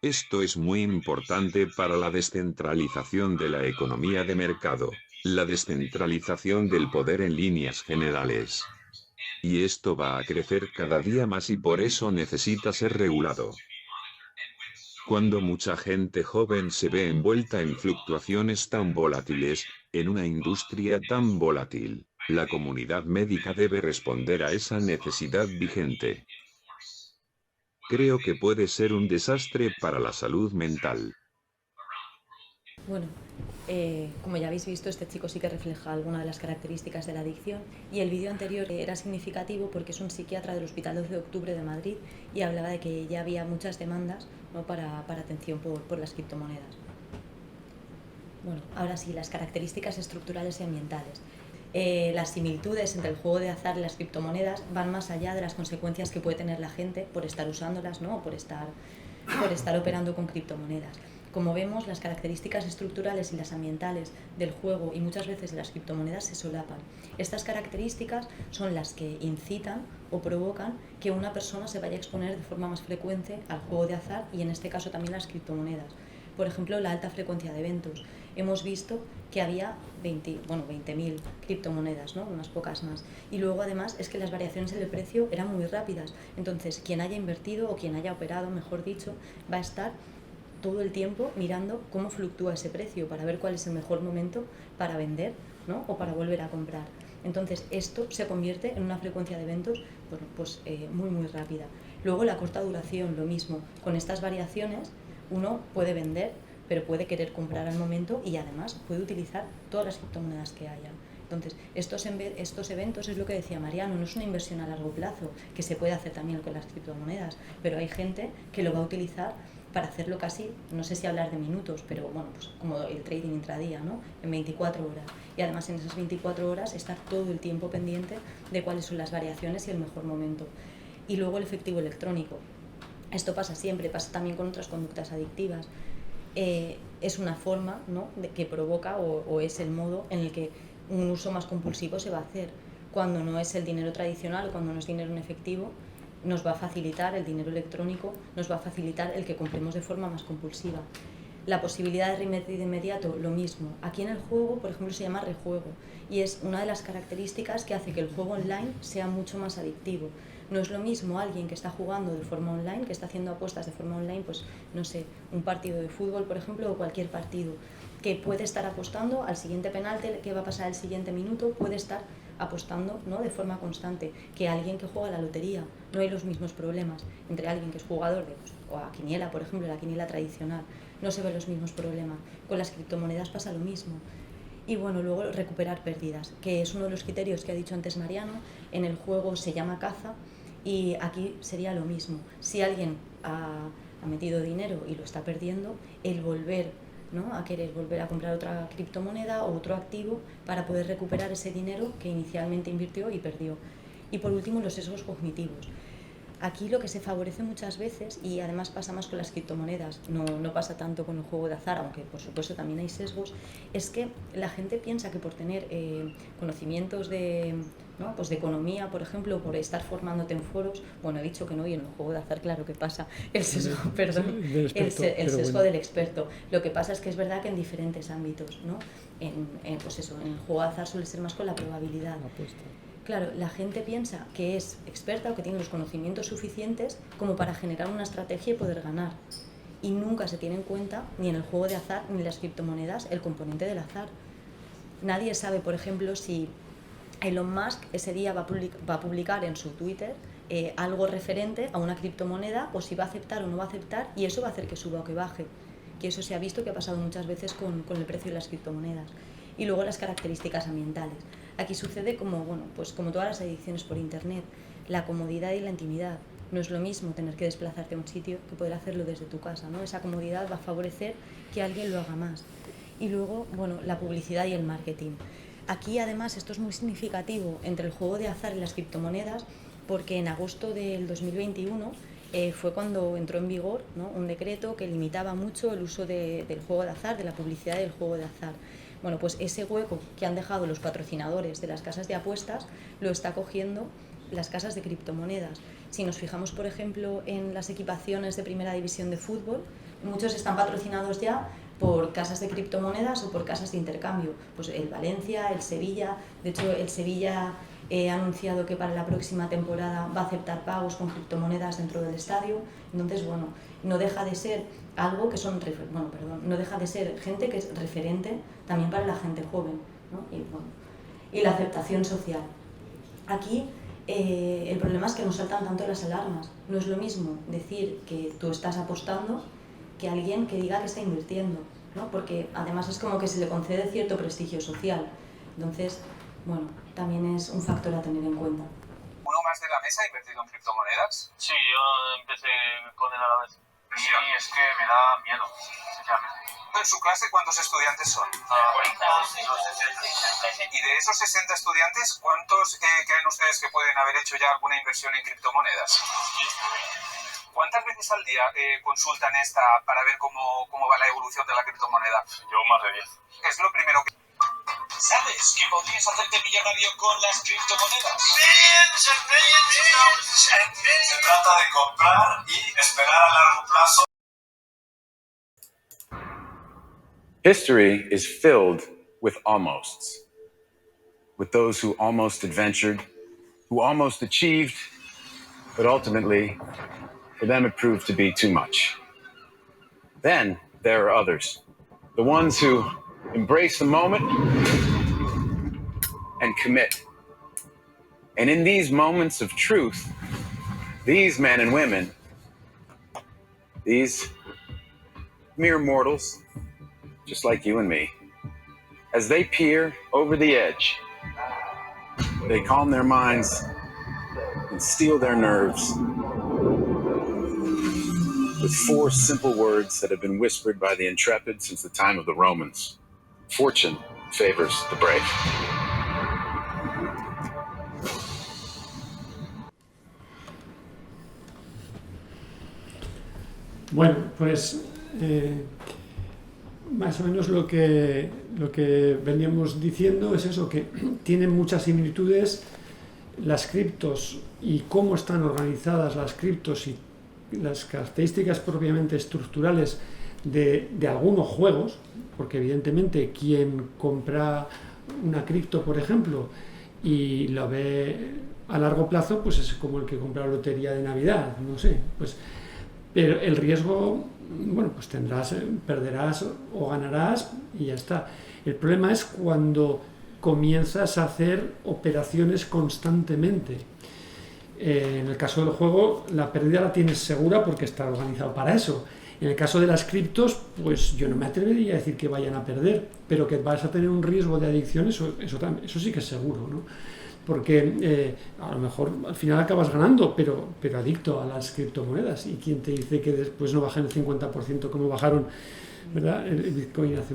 Esto es muy importante para la descentralización de la economía de mercado, la descentralización del poder en líneas generales. Y esto va a crecer cada día más y por eso necesita ser regulado. Cuando mucha gente joven se ve envuelta en fluctuaciones tan volátiles, en una industria tan volátil, la comunidad médica debe responder a esa necesidad vigente. Creo que puede ser un desastre para la salud mental. Bueno, como ya habéis visto, este chico sí que refleja algunas de las características de la adicción, y el vídeo anterior era significativo porque es un psiquiatra del Hospital 12 de Octubre de Madrid y hablaba de que ya había muchas demandas, ¿no?, para atención por las criptomonedas. Bueno, ahora sí, las características estructurales y ambientales. Las similitudes entre el juego de azar y las criptomonedas van más allá de las consecuencias que puede tener la gente por estar usándolas, ¿no?, o por estar operando con criptomonedas. Como vemos, las características estructurales y las ambientales del juego y muchas veces de las criptomonedas se solapan. Estas características son las que incitan o provocan que una persona se vaya a exponer de forma más frecuente al juego de azar y en este caso también las criptomonedas. Por ejemplo, la alta frecuencia de eventos. Hemos visto que había 20.000 criptomonedas, ¿no?, unas pocas más. Y luego además es que las variaciones del precio eran muy rápidas. Entonces, quien haya invertido o quien haya operado, mejor dicho, va a estar todo el tiempo mirando cómo fluctúa ese precio para ver cuál es el mejor momento para vender, ¿no?, o para volver a comprar. Entonces esto se convierte en una frecuencia de eventos muy rápida. Luego la corta duración, lo mismo. Con estas variaciones uno puede vender, pero puede querer comprar al momento y además puede utilizar todas las criptomonedas que haya. Entonces, estos eventos es lo que decía Mariano, no es una inversión a largo plazo, que se puede hacer también con las criptomonedas, pero hay gente que lo va a utilizar para hacerlo casi, no sé si hablar de minutos, pero bueno, pues como el trading intradía, ¿no?, en 24 horas. Y además en esas 24 horas estar todo el tiempo pendiente de cuáles son las variaciones y el mejor momento. Y luego el efectivo electrónico. Esto pasa siempre, pasa también con otras conductas adictivas. Es una forma, ¿no?, que provoca o es el modo en el que un uso más compulsivo se va a hacer. Cuando no es el dinero tradicional o cuando no es dinero en efectivo, nos va a facilitar el dinero electrónico, nos va a facilitar el que compremos de forma más compulsiva. La posibilidad de reinvertir de inmediato, lo mismo. Aquí en el juego, por ejemplo, se llama rejuego y es una de las características que hace que el juego online sea mucho más adictivo. No es lo mismo alguien que está jugando de forma online, que está haciendo apuestas de forma online, pues no sé, un partido de fútbol, por ejemplo, o cualquier partido, que puede estar apostando al siguiente penalti que va a pasar el siguiente minuto, puede estar apostando, ¿no?, de forma constante, que alguien que juega a la lotería. No hay los mismos problemas entre alguien que es jugador o a quiniela, por ejemplo, la quiniela tradicional, no se ven los mismos problemas. Con las criptomonedas pasa lo mismo. Y bueno, luego recuperar pérdidas, que es uno de los criterios que ha dicho antes Mariano. En el juego se llama caza y aquí sería lo mismo. Si alguien ha metido dinero y lo está perdiendo, el volver, ¿no?, a querer volver a comprar otra criptomoneda o otro activo para poder recuperar ese dinero que inicialmente invirtió y perdió. Y por último, los sesgos cognitivos. Aquí lo que se favorece muchas veces, y además pasa más con las criptomonedas, no pasa tanto con el juego de azar, aunque por supuesto también hay sesgos, es que la gente piensa que por tener conocimientos de economía, por ejemplo, por estar formándote en foros, bueno, he dicho que no, y en el juego de azar claro que pasa el sesgo, perdón, el sesgo del experto. Lo que pasa es que es verdad que en diferentes ámbitos, ¿no? Pues eso, en el juego de azar suele ser más con la probabilidad. Claro, la gente piensa que es experta o que tiene los conocimientos suficientes como para generar una estrategia y poder ganar. Y nunca se tiene en cuenta, ni en el juego de azar ni en las criptomonedas, el componente del azar. Nadie sabe, por ejemplo, si Elon Musk ese día va a publicar en su Twitter algo referente a una criptomoneda, o si va a aceptar o no va a aceptar, y eso va a hacer que suba o que baje. Que eso se ha visto que ha pasado muchas veces con el precio de las criptomonedas. Y luego las características ambientales. Aquí sucede como todas las adicciones por internet, la comodidad y la intimidad. No es lo mismo tener que desplazarte a un sitio que poder hacerlo desde tu casa, ¿no? Esa comodidad va a favorecer que alguien lo haga más. Y luego, la publicidad y el marketing. Aquí además esto es muy significativo entre el juego de azar y las criptomonedas, porque en agosto del 2021 fue cuando entró en vigor, ¿no?, un decreto que limitaba mucho el uso del juego de azar, de la publicidad del juego de azar. Bueno, pues ese hueco que han dejado los patrocinadores de las casas de apuestas lo está cogiendo las casas de criptomonedas. Si nos fijamos, por ejemplo, en las equipaciones de primera división de fútbol, muchos están patrocinados ya por casas de criptomonedas o por casas de intercambio. Pues el Valencia, el Sevilla, de hecho el Sevilla ha anunciado que para la próxima temporada va a aceptar pagos con criptomonedas dentro del estadio. Entonces, bueno, no deja de ser algo que son, no deja de ser gente que es referente también para la gente joven, ¿no? Y la aceptación social. Aquí el problema es que nos saltan tanto las alarmas. No es lo mismo decir que tú estás apostando que alguien que diga que está invirtiendo, ¿no? Porque además es como que se le concede cierto prestigio social. Entonces, bueno, también es un factor a tener en cuenta. ¿Uno más de la mesa ha invertido en criptomonedas? Sí, yo empecé con él a la vez. Sí, es que me da miedo, sinceramente. ¿En su clase cuántos estudiantes son? 40 o 60. Y de esos 60 estudiantes, ¿cuántos creen ustedes que pueden haber hecho ya alguna inversión en criptomonedas? ¿Cuántas veces al día consultan esta para ver cómo va la evolución de la criptomoneda? Yo más de 10. Es lo primero que... ¿Sabes que podrías hacerte millonario con las criptomonedas? Se trata de comprar y esperar a largo plazo. History is filled with almosts, with those who almost adventured, who almost achieved, but ultimately, for them it proved to be too much. Then there are others, the ones who embrace the moment and commit. And in these moments of truth, these men and women, these mere mortals, just like you and me, as they peer over the edge, they calm their minds and steel their nerves with 4 simple words that have been whispered by the intrepid since the time of the Romans. Fortune favors the brave. Bueno, pues más o menos lo que veníamos diciendo es eso, que tienen muchas similitudes las criptos y cómo están organizadas las criptos y las características propiamente estructurales de algunos juegos, porque evidentemente quien compra una cripto, por ejemplo, y la ve a largo plazo, pues es como el que compra la lotería de Navidad, no sé, pues, pero el riesgo, bueno, pues perderás o ganarás y ya está. El problema es cuando comienzas a hacer operaciones constantemente. En el caso del juego, la pérdida la tienes segura porque está organizado para eso. En el caso de las criptos, pues yo no me atrevería a decir que vayan a perder, pero que vas a tener un riesgo de adicción, eso sí que es seguro, ¿no? Porque a lo mejor al final acabas ganando, pero adicto a las criptomonedas. ¿Y quién te dice que después no bajan el 50% como bajaron, ¿verdad?, el Bitcoin hace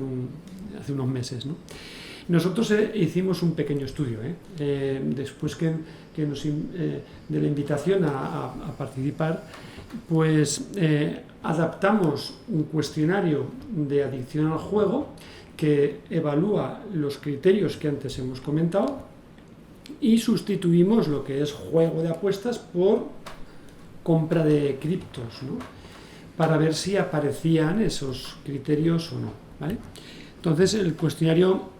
unos meses, ¿no? Nosotros hicimos un pequeño estudio, después de la invitación a participar, pues adaptamos un cuestionario de adicción al juego que evalúa los criterios que antes hemos comentado y sustituimos lo que es juego de apuestas por compra de criptos, ¿no?, para ver si aparecían esos criterios o no, ¿vale? Entonces el cuestionario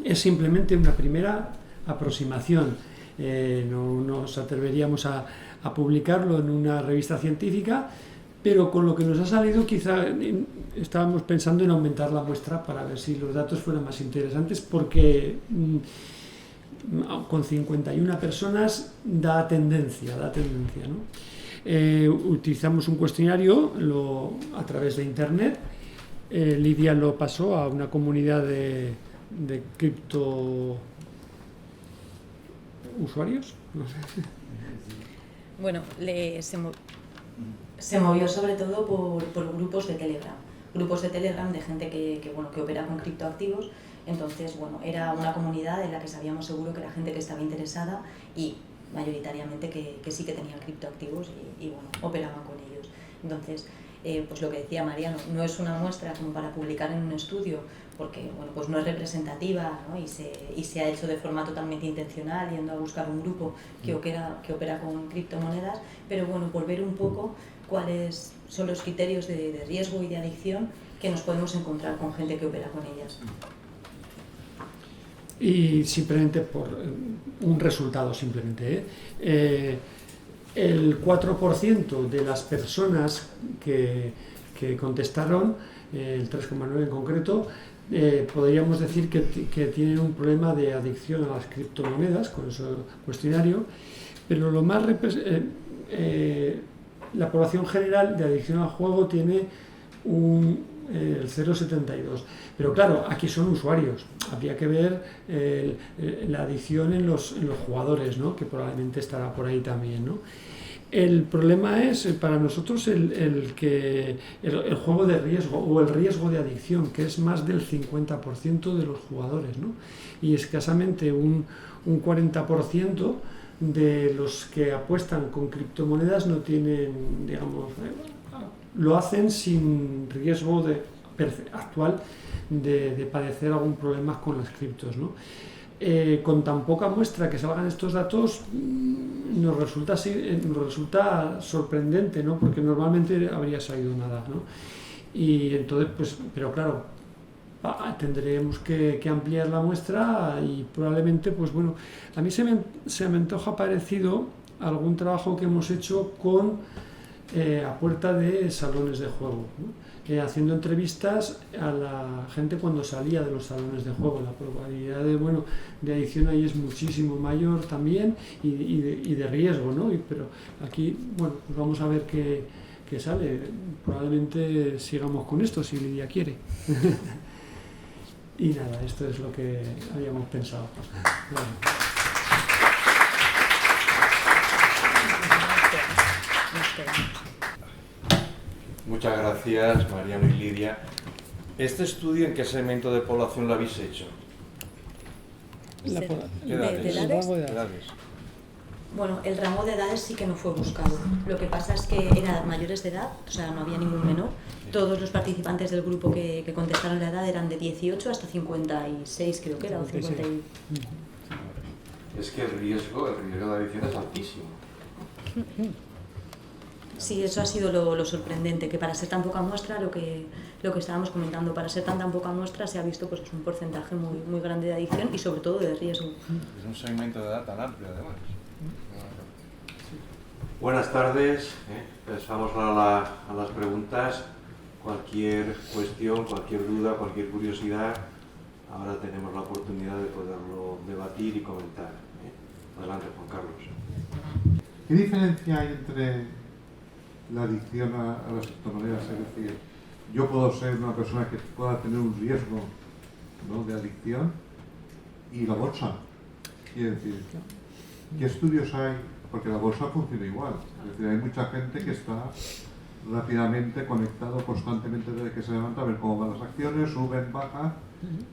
es simplemente una primera aproximación, no nos atreveríamos a publicarlo en una revista científica, pero con lo que nos ha salido quizá estábamos pensando en aumentar la muestra para ver si los datos fueran más interesantes, porque con 51 personas da tendencia, ¿no? Utilizamos un cuestionario a través de internet. Lidia lo pasó a una comunidad de cripto usuarios, no sé. Bueno, se movió sobre todo por grupos de Telegram de gente que opera con criptoactivos. Entonces, bueno, era una comunidad en la que sabíamos seguro que era gente que estaba interesada y mayoritariamente que sí que tenían criptoactivos y bueno, operaban con ellos. Entonces, pues lo que decía Mariano, no es una muestra como para publicar en un estudio, porque bueno, pues no es representativa, ¿no? Y se ha hecho de forma totalmente intencional, yendo a buscar un grupo que opera con criptomonedas, pero bueno, por ver un poco cuáles son los criterios de riesgo y de adicción que nos podemos encontrar con gente que opera con ellas. Y simplemente por un resultado, simplemente, el 4% de las personas que contestaron, el 3,9 en concreto, podríamos decir que tienen un problema de adicción a las criptomonedas con ese cuestionario, pero lo más la población general de adicción al juego tiene el 0,72. Pero claro, aquí son usuarios. Habría que ver la adicción en los jugadores, ¿no? Que probablemente estará por ahí también, ¿no? El problema es para nosotros el juego de riesgo o el riesgo de adicción, que es más del 50% de los jugadores, ¿no? Y escasamente un 40% de los que apuestan con criptomonedas no tienen, digamos, lo hacen sin riesgo actual de padecer algún problema con las criptos, ¿no? Con tan poca muestra que salgan estos datos nos resulta sorprendente, ¿no? Porque normalmente habría salido nada, ¿no? Y entonces, pues, pero claro, tendremos que ampliar la muestra y probablemente, pues bueno, a mí se me antoja parecido a algún trabajo que hemos hecho a puerta de salones de juego, ¿no? Haciendo entrevistas a la gente cuando salía de los salones de juego. La probabilidad de adicción ahí es muchísimo mayor también y de riesgo, ¿no? Pero aquí, bueno, pues vamos a ver qué sale. Probablemente sigamos con esto si Lidia quiere. Y nada, esto es lo que habíamos pensado. Bueno. Muchas gracias, Mariano y Lidia. ¿Este estudio en qué segmento de población lo habéis hecho? ¿De edades? Bueno, el rango de edades sí que no fue buscado. Lo que pasa es que eran mayores de edad, o sea, no había ningún menor. Todos los participantes del grupo que contestaron la edad eran de 18 hasta 56, creo que era, o 50. Es que el riesgo de adicción es altísimo. Sí, eso ha sido lo sorprendente, que para ser tan poca muestra, lo que estábamos comentando, para ser tan poca muestra se ha visto pues un porcentaje muy grande de adicción y sobre todo de riesgo. Es un segmento de edad tan amplio, además. Buenas tardes, pasamos a las preguntas. Cualquier cuestión, cualquier duda, cualquier curiosidad, ahora tenemos la oportunidad de poderlo debatir y comentar. Adelante, Juan Carlos. ¿Qué diferencia hay entre la adicción a las criptomonedas? Es decir, yo puedo ser una persona que pueda tener un riesgo, ¿no?, de adicción, y la bolsa. Quiere decir, ¿qué estudios hay? Porque la bolsa funciona igual. Es decir, hay mucha gente que está rápidamente conectado constantemente desde que se levanta a ver cómo van las acciones, suben, bajan.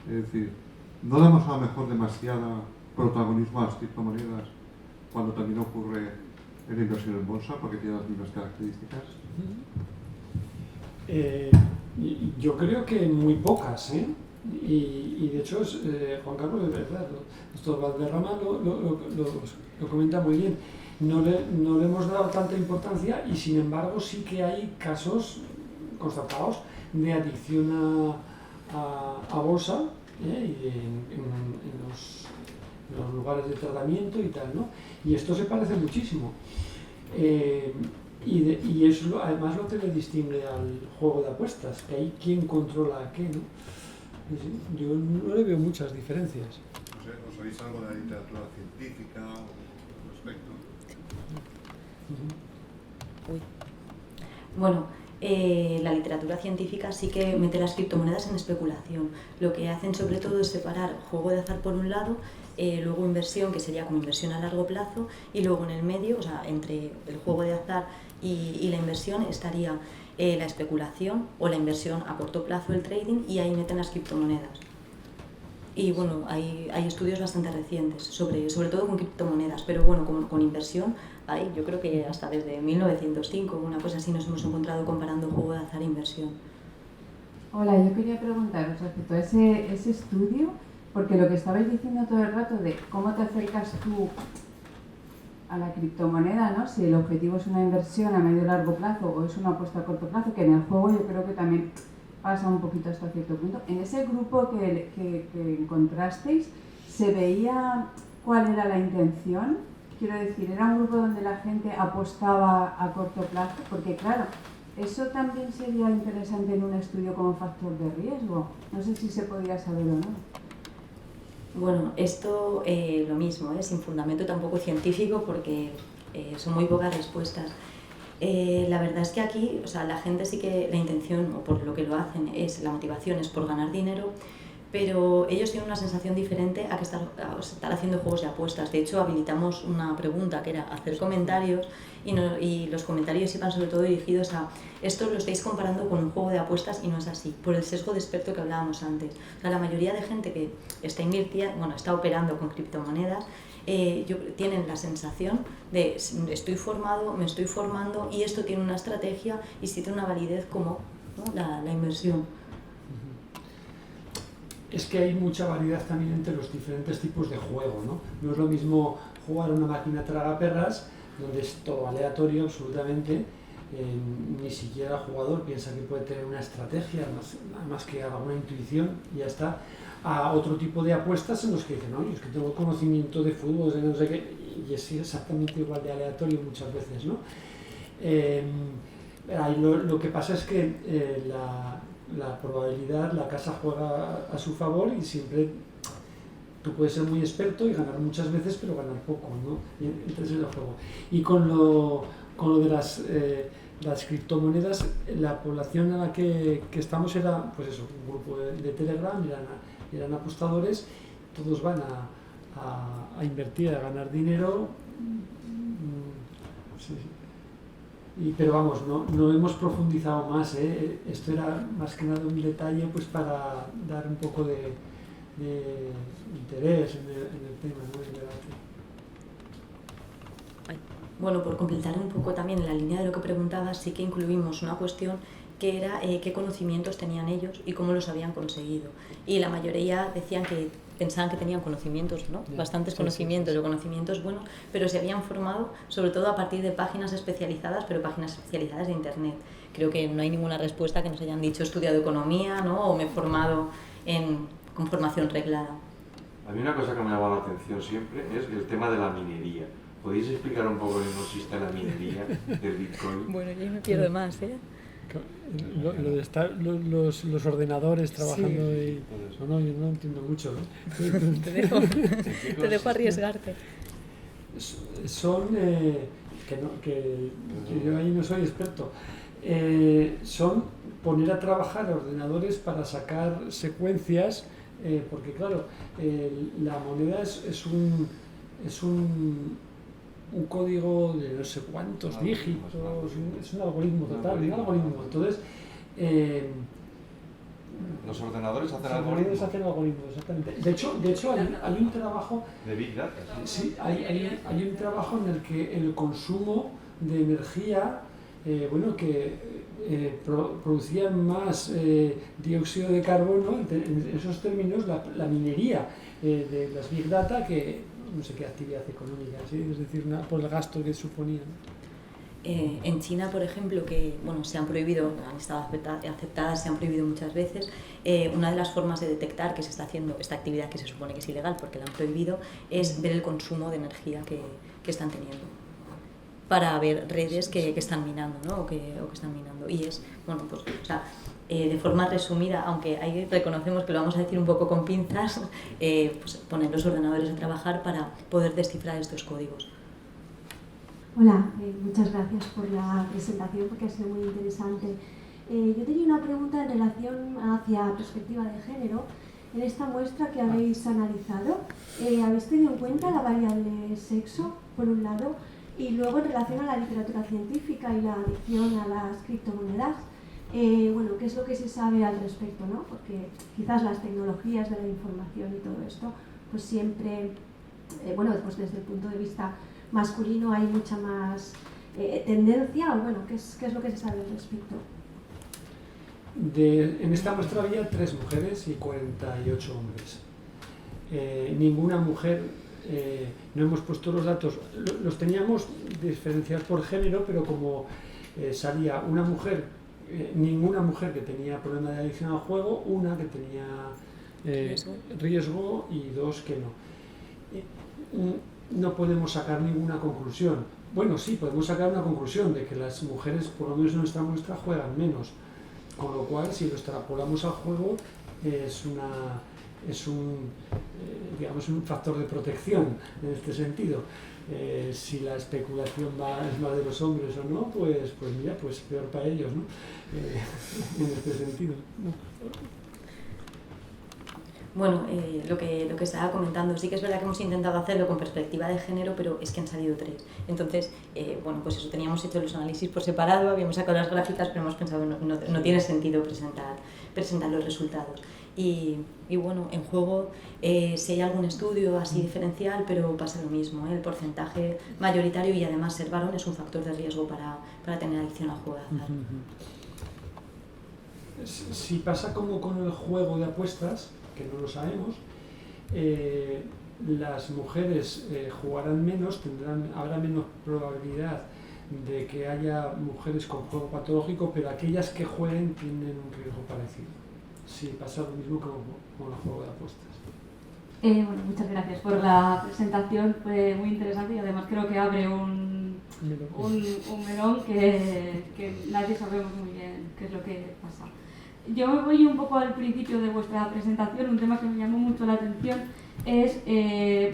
Es decir, no damos a lo mejor demasiado protagonismo a las criptomonedas cuando también ocurre en la inversión en bolsa, porque tiene las mismas características. Yo creo que muy pocas, ¿eh? Y de hecho, Juan Carlos, de verdad, esto Valderrama lo comenta muy bien. No le hemos dado tanta importancia y sin embargo sí que hay casos constatados de adicción a bolsa, y en los lugares de tratamiento y tal, ¿no? Y esto se parece muchísimo. Y es además lo que le distingue al juego de apuestas, que hay quien controla a qué, ¿no? Yo no le veo muchas diferencias. No sé, ¿os sabéis algo de la literatura científica al respecto? Bueno, la literatura científica sí que mete las criptomonedas en especulación. Lo que hacen sobre todo es separar juego de azar por un lado, luego inversión, que sería como inversión a largo plazo, y luego en el medio, o sea, entre el juego de azar y la inversión estaría la especulación o la inversión a corto plazo, el trading, y ahí meten las criptomonedas. Y bueno, hay estudios bastante recientes, sobre todo con criptomonedas, pero bueno, con inversión, yo creo que hasta desde 1905, una cosa así, nos hemos encontrado comparando juego de azar e inversión. Hola, yo quería preguntaros respecto a ese estudio, porque lo que estabais diciendo todo el rato de cómo te acercas tú a la criptomoneda, ¿no? Si el objetivo es una inversión a medio y largo plazo o es una apuesta a corto plazo, que en el juego yo creo que también pasa un poquito hasta cierto punto. En ese grupo que encontrasteis, ¿se veía cuál era la intención? Quiero decir, ¿era un grupo donde la gente apostaba a corto plazo? Porque claro, eso también sería interesante en un estudio como factor de riesgo. No sé si se podía saber o no. Bueno, esto lo mismo, sin fundamento tampoco científico porque son muy pocas respuestas. La verdad es que aquí, o sea, la gente sí que la intención, o por lo que lo hacen, la motivación es por ganar dinero, pero ellos tienen una sensación diferente a que estar haciendo juegos de apuestas. De hecho, habilitamos una pregunta que era hacer comentarios y los comentarios iban sobre todo dirigidos a esto lo estáis comparando con un juego de apuestas y no es así, por el sesgo de experto que hablábamos antes. O sea, la mayoría de gente que está está operando con criptomonedas, tienen la sensación de estoy formado, me estoy formando y esto tiene una estrategia y sí tiene una validez como, ¿no? la inversión. Es que hay mucha variedad también entre los diferentes tipos de juego, ¿no? No es lo mismo jugar una máquina tragaperras, donde es todo aleatorio absolutamente, ni siquiera el jugador piensa que puede tener una estrategia, más que alguna intuición y ya está, a otro tipo de apuestas en los que dicen, no, yo es que tengo conocimiento de fútbol, de no sé qué, y es exactamente igual de aleatorio muchas veces, ¿no? Lo que pasa es que la probabilidad, la casa juega a su favor y siempre tú puedes ser muy experto y ganar muchas veces, pero ganar poco, ¿no? Entonces es el juego. Y con lo de las criptomonedas, la población a la que estamos era, pues eso, un grupo de Telegram, eran apostadores, todos van a invertir, a ganar dinero. Sí. Pero vamos, no hemos profundizado más, esto era más que nada un detalle pues para dar un poco de interés en el tema, ¿no? El debate. Bueno, por completar un poco también en la línea de lo que preguntabas, sí que incluimos una cuestión que era qué conocimientos tenían ellos y cómo los habían conseguido. Y la mayoría decían que pensaban que tenían conocimientos, ¿no? Bastantes conocimientos, sí. Conocimientos buenos, pero se habían formado sobre todo a partir de páginas especializadas, pero páginas especializadas de Internet. Creo que no hay ninguna respuesta que nos hayan dicho he estudiado economía, ¿no? O me he formado con formación reglada. A mí una cosa que me ha llamado la atención siempre es el tema de la minería. ¿Podéis explicar un poco en qué consiste la minería del Bitcoin? Bueno, yo me pierdo más, Lo de estar los ordenadores trabajando sí. Y... No, yo no entiendo mucho, ¿no? te dejo arriesgarte. Son, que yo ahí no soy experto, son poner a trabajar ordenadores para sacar secuencias, porque claro, la moneda es un código de no sé cuántos dígitos, es un algoritmo total, un algoritmo. Entonces, los ordenadores hacen algoritmos. Hacen algoritmos, exactamente. De hecho hay un trabajo de Big Data. Sí, hay un trabajo en el que el consumo de energía, producían más dióxido de carbono, en esos términos, la minería de las Big Data que no sé qué actividad económica, ¿sí? Es decir, por el gasto que suponían. En China, por ejemplo, que se han prohibido, han estado aceptadas, se han prohibido muchas veces, una de las formas de detectar que se está haciendo esta actividad que se supone que es ilegal porque la han prohibido es ver el consumo de energía que están teniendo para ver redes que están minando, ¿no? o que están minando. Y es, de forma resumida, aunque ahí reconocemos que lo vamos a decir un poco con pinzas, poner los ordenadores a trabajar para poder descifrar estos códigos. Hola, muchas gracias por la presentación porque ha sido muy interesante. Yo tenía una pregunta en relación hacia perspectiva de género. En esta muestra que habéis analizado, ¿habéis tenido en cuenta la variable sexo, por un lado, y luego en relación a la literatura científica y la adicción a las criptomonedas? bueno, qué es lo que se sabe al respecto, ¿no? Porque quizás las tecnologías de la información y todo esto, pues siempre, bueno, pues desde el punto de vista masculino hay mucha más tendencia, o bueno, ¿qué es lo que se sabe al respecto? En esta muestra había 3 mujeres y 48 hombres. Ninguna mujer, no hemos puesto los datos, los teníamos diferenciados por género, pero como salía una mujer, ninguna mujer que tenía problema de adicción al juego, una que tenía riesgo y 2 que no. No podemos sacar ninguna conclusión. Bueno, sí, podemos sacar una conclusión de que las mujeres, por lo menos en nuestra muestra, juegan menos. Con lo cual, si lo extrapolamos al juego, es un factor de protección en este sentido. Si la especulación es más de los hombres o no, pues mira, pues peor para ellos, ¿no? En este sentido. Bueno, lo que estaba comentando, sí que es verdad que hemos intentado hacerlo con perspectiva de género, pero es que han salido 3. Entonces, bueno, pues eso, teníamos hecho los análisis por separado, habíamos sacado las gráficas, pero hemos pensado no tiene sentido presentar los resultados. Y bueno, en juego si hay algún estudio así diferencial, pero pasa lo mismo, el porcentaje mayoritario y además ser varón es un factor de riesgo para tener adicción al juego de azar. Si pasa como con el juego de apuestas, que no lo sabemos, las mujeres jugarán menos, habrá menos probabilidad de que haya mujeres con juego patológico, pero aquellas que jueguen tienen un riesgo parecido. Sí, pasa lo mismo con el juego de apuestas. Bueno, muchas gracias por la presentación, fue muy interesante y además creo que abre un melón que nadie sabemos muy bien qué es lo que pasa. Yo me voy un poco al principio de vuestra presentación, un tema que me llamó mucho la atención es,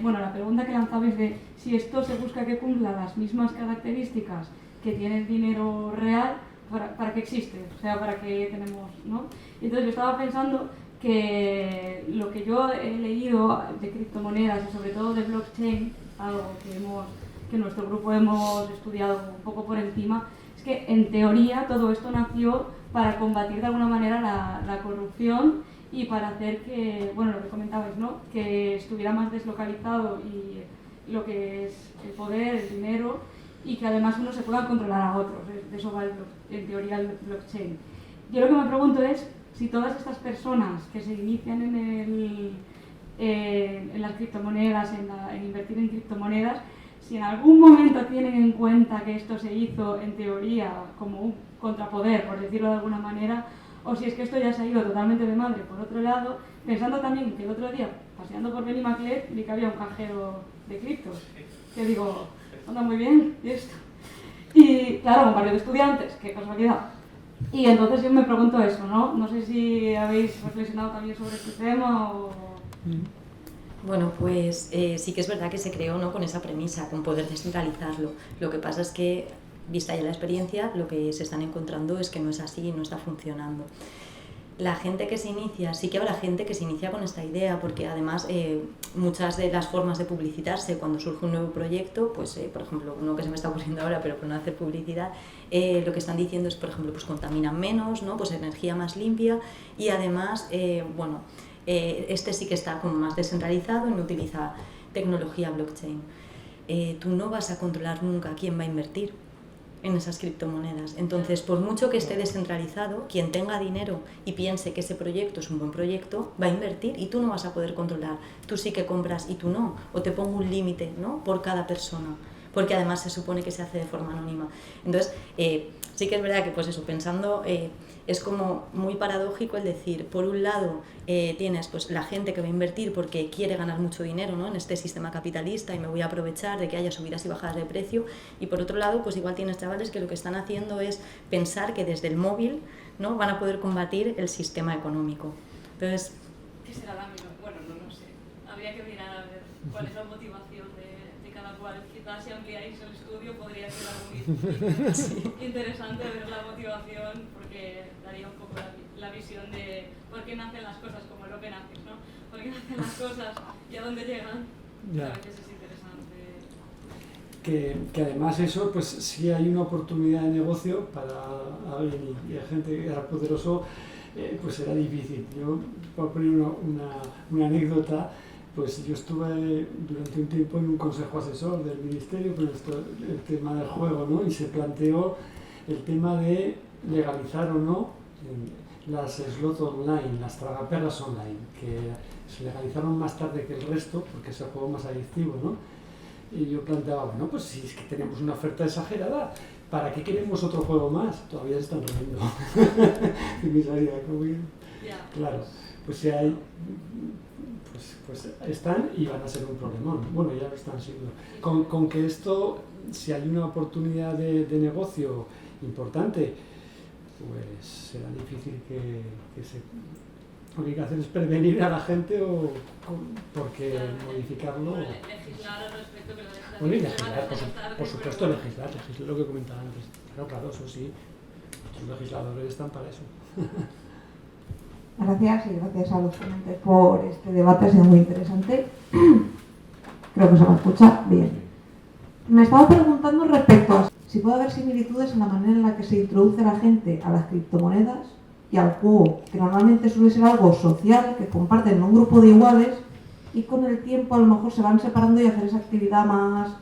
bueno, la pregunta que lanzabais de si esto se busca que cumpla las mismas características que tiene el dinero real, ¿para qué existe? O sea, ¿para qué tenemos, no? Entonces yo estaba pensando que lo que yo he leído de criptomonedas y sobre todo de blockchain, algo que en nuestro grupo hemos estudiado un poco por encima, es que en teoría todo esto nació para combatir de alguna manera la corrupción y para hacer que, bueno, lo que comentabais, ¿no? Que estuviera más deslocalizado y lo que es el poder, el dinero, y que además uno se pueda controlar a otros. De eso va en teoría el blockchain. Yo lo que me pregunto es si todas estas personas que se inician en las criptomonedas, en invertir en criptomonedas, si en algún momento tienen en cuenta que esto se hizo en teoría como un contrapoder, por decirlo de alguna manera, o si es que esto ya se ha ido totalmente de madre. Por otro lado, pensando también que el otro día, paseando por Benimaclet, vi que había un cajero de criptos, que digo, anda muy bien, y esto. Y claro, un barrio de estudiantes, qué casualidad. Y entonces yo me pregunto eso, ¿no? No sé si habéis reflexionado también sobre este tema o... Bueno, pues sí que es verdad que se creó, ¿no?, con esa premisa, con poder descentralizarlo. Lo que pasa es que, vista ya la experiencia, lo que se están encontrando es que no es así y no está funcionando. La gente que se inicia, sí que habrá gente que se inicia con esta idea, porque además muchas de las formas de publicitarse cuando surge un nuevo proyecto, pues por ejemplo, uno que se me está ocurriendo ahora, pero por no hacer publicidad, lo que están diciendo es, por ejemplo, pues contaminan menos, ¿no?, pues energía más limpia y además, bueno, este sí que está como más descentralizado y no utiliza tecnología blockchain. Tú no vas a controlar nunca quién va a invertir en esas criptomonedas. Entonces, por mucho que esté descentralizado, quien tenga dinero y piense que ese proyecto es un buen proyecto, va a invertir y tú no vas a poder controlar. Tú sí que compras y tú no. O te pongo un límite, ¿no?, por cada persona, porque además se supone que se hace de forma anónima. Entonces, sí que es verdad que, pues eso, pensando, es como muy paradójico el decir, por un lado, tienes pues la gente que va a invertir porque quiere ganar mucho dinero, ¿no?, en este sistema capitalista y me voy a aprovechar de que haya subidas y bajadas de precio, y por otro lado, pues igual tienes chavales que lo que están haciendo es pensar que desde el móvil, ¿no?, van a poder combatir el sistema económico. Entonces, ¿qué será la misma? Bueno, no lo sé. Habría que mirar a ver cuál es la motivación de cada cual. Quizás si ampliáis el estudio podría ser algo muy interesante ver la motivación, porque daría un poco la visión de por qué nacen las cosas, como el Open Access, ¿no? Por qué nacen las cosas y a dónde llegan. Ya. A veces es interesante. que además eso, pues si hay una oportunidad de negocio para alguien y hay gente que era poderoso, pues era difícil. Yo, por poner una anécdota, pues yo estuve durante un tiempo en un consejo asesor del ministerio con el tema del juego, ¿no? Y se planteó el tema de legalizar o no las slots online, las tragaperras online, que se legalizaron más tarde que el resto porque es el juego más adictivo, ¿no? Y yo planteaba, bueno, pues si es que tenemos una oferta exagerada, ¿para qué queremos otro juego más? Todavía se están riendo. Y mi salida, claro, pues si hay, pues están y van a ser un problemón. Bueno, ya lo están siendo. Con que esto, si hay una oportunidad de negocio importante, pues será difícil que se... Lo que hay que hacer es prevenir a la gente porque modificarlo... Legislar al respecto, pero... Bueno, y legislar, por supuesto, legislar lo que comentaba antes. Claro, eso sí, los legisladores están para eso. Gracias y gracias a los ponentes por este debate, ha sido muy interesante. Creo que se va a escuchar bien. Me estaba preguntando respecto a si puede haber similitudes en la manera en la que se introduce la gente a las criptomonedas y al juego, que normalmente suele ser algo social, que comparten un grupo de iguales y con el tiempo a lo mejor se van separando y hacer esa actividad más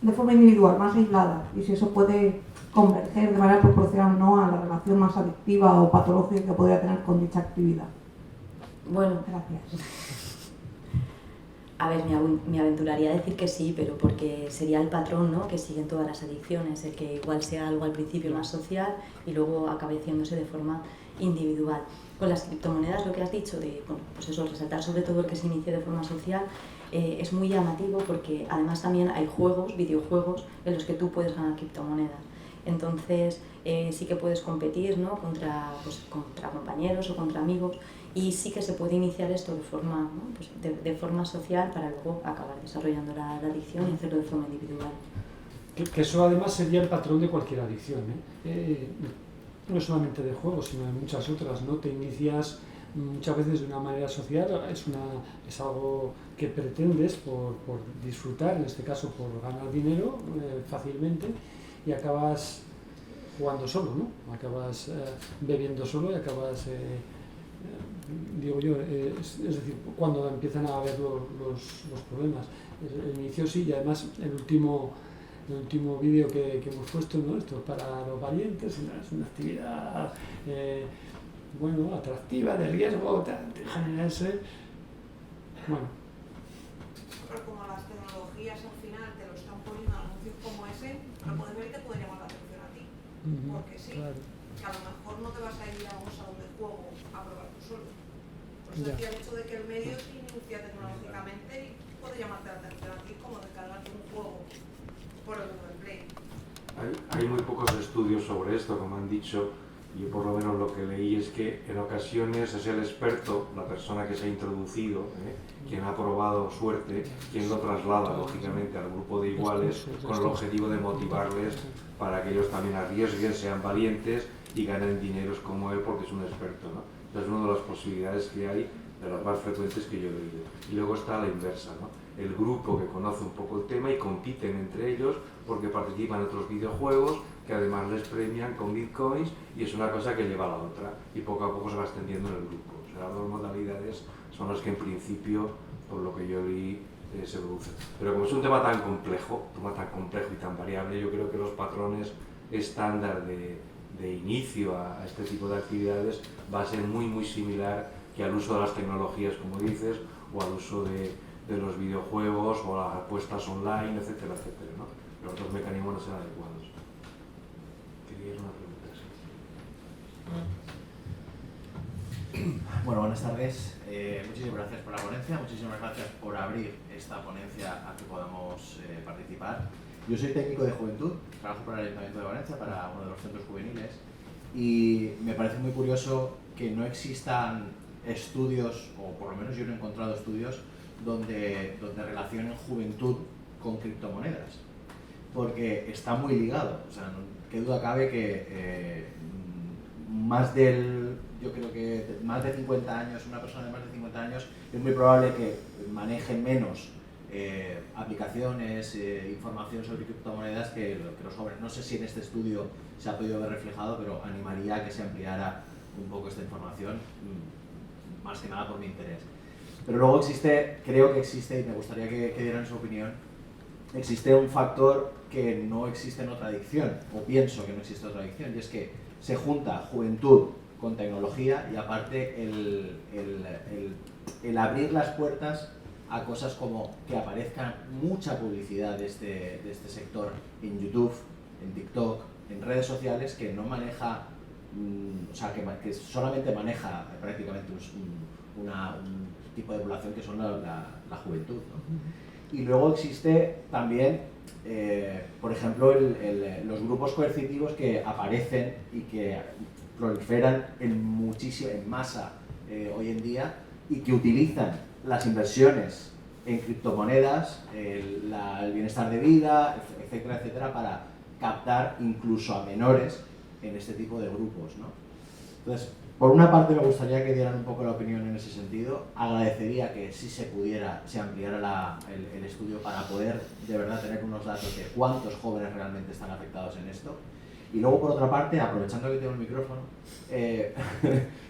de forma individual, más aislada, y si eso puede converger de manera proporcional no a la relación más adictiva o patológica que podría tener con dicha actividad. Bueno, gracias. A ver, me aventuraría a decir que sí, pero porque sería el patrón, ¿no?, que siguen todas las adicciones, el que igual sea algo al principio más social y luego acabe haciéndose de forma individual. Con las criptomonedas, lo que has dicho de, bueno, pues eso, resaltar sobre todo el que se inicie de forma social, es muy llamativo porque además también hay juegos, videojuegos, en los que tú puedes ganar criptomonedas. Entonces sí que puedes competir, ¿no?, contra compañeros o contra amigos, y sí que se puede iniciar esto de forma, ¿no?, pues de forma social para luego acabar desarrollando la adicción y hacerlo de forma individual. Que eso además sería el patrón de cualquier adicción, no solamente de juegos, sino de muchas otras, ¿no? Te inicias muchas veces de una manera social, es algo que pretendes por disfrutar, en este caso por ganar dinero fácilmente, y acabas jugando solo, ¿no? Acabas bebiendo solo y acabas, digo yo, es decir, cuando empiezan a haber los problemas. El inicio sí, y además el último vídeo que hemos puesto, ¿no?, esto es para los valientes, es una actividad bueno, atractiva, de riesgo, de generarse. Bueno. Pero como las tecnologías al final te lo están poniendo anuncios como ese, lo puedes ver y te puede llamar la atención a ti. Porque sí, claro, que a lo mejor no te vas a ir a un salón de juego a probar tú solo. Por eso decía el hecho de que el medio te inicia tecnológicamente y puede llamarte la atención a ti como descargarte un juego por el Google Play. Hay muy pocos estudios sobre esto, como han dicho. Yo por lo menos lo que leí es que en ocasiones es el experto, la persona que se ha introducido, quien ha probado suerte, quien lo traslada lógicamente al grupo de iguales con el objetivo de motivarles para que ellos también arriesguen, sean valientes y ganen dineros como él porque es un experto, ¿no? Entonces es una de las posibilidades que hay, de las más frecuentes que yo he leído. Y luego está la inversa, ¿no? El grupo que conoce un poco el tema y compiten entre ellos porque participan en otros videojuegos que además les premian con bitcoins, y es una cosa que lleva a la otra y poco a poco se va extendiendo en el grupo. O sea, las dos modalidades son las que en principio, por lo que yo leí, se producen. Pero como es un tema tan complejo y tan variable, yo creo que los patrones estándar de inicio a este tipo de actividades va a ser muy similar que al uso de las tecnologías, como dices, o al uso de los videojuegos o las apuestas online, etcétera, etcétera, ¿no? Los dos mecanismos no serán adecuados. ¿Querías una pregunta? Sí. Bueno, buenas tardes. Muchísimas gracias por la ponencia, muchísimas gracias por abrir esta ponencia a que podamos participar. Yo soy técnico de juventud, trabajo para el Ayuntamiento de Valencia, para uno de los centros juveniles, y me parece muy curioso que no existan estudios, o por lo menos yo no he encontrado estudios, donde relacionen juventud con criptomonedas, porque está muy ligado. O sea, qué duda cabe que yo creo que más de 50 años, una persona de más de 50 años, es muy probable que maneje menos aplicaciones, información sobre criptomonedas que los jóvenes, no sé si en este estudio se ha podido ver reflejado, pero animaría a que se ampliara un poco esta información, más que nada por mi interés. Pero luego creo que existe, y me gustaría que dieran su opinión, existe un factor que no existe en otra adicción, o pienso que no existe otra adicción, y es que se junta juventud con tecnología y aparte el abrir las puertas a cosas como que aparezca mucha publicidad de este sector en YouTube, en TikTok, en redes sociales que no maneja, o sea, que solamente maneja prácticamente un tipo de población que son la juventud, ¿no? Y luego existe también, por ejemplo, los grupos coercitivos que aparecen y que proliferan en masa hoy en día y que utilizan las inversiones en criptomonedas, el bienestar de vida, etcétera, etcétera, para captar incluso a menores en este tipo de grupos, ¿no? Entonces, por una parte me gustaría que dieran un poco la opinión en ese sentido. Agradecería que si se pudiera, se ampliara el estudio para poder de verdad tener unos datos de cuántos jóvenes realmente están afectados en esto. Y luego, por otra parte, aprovechando que tengo el micrófono,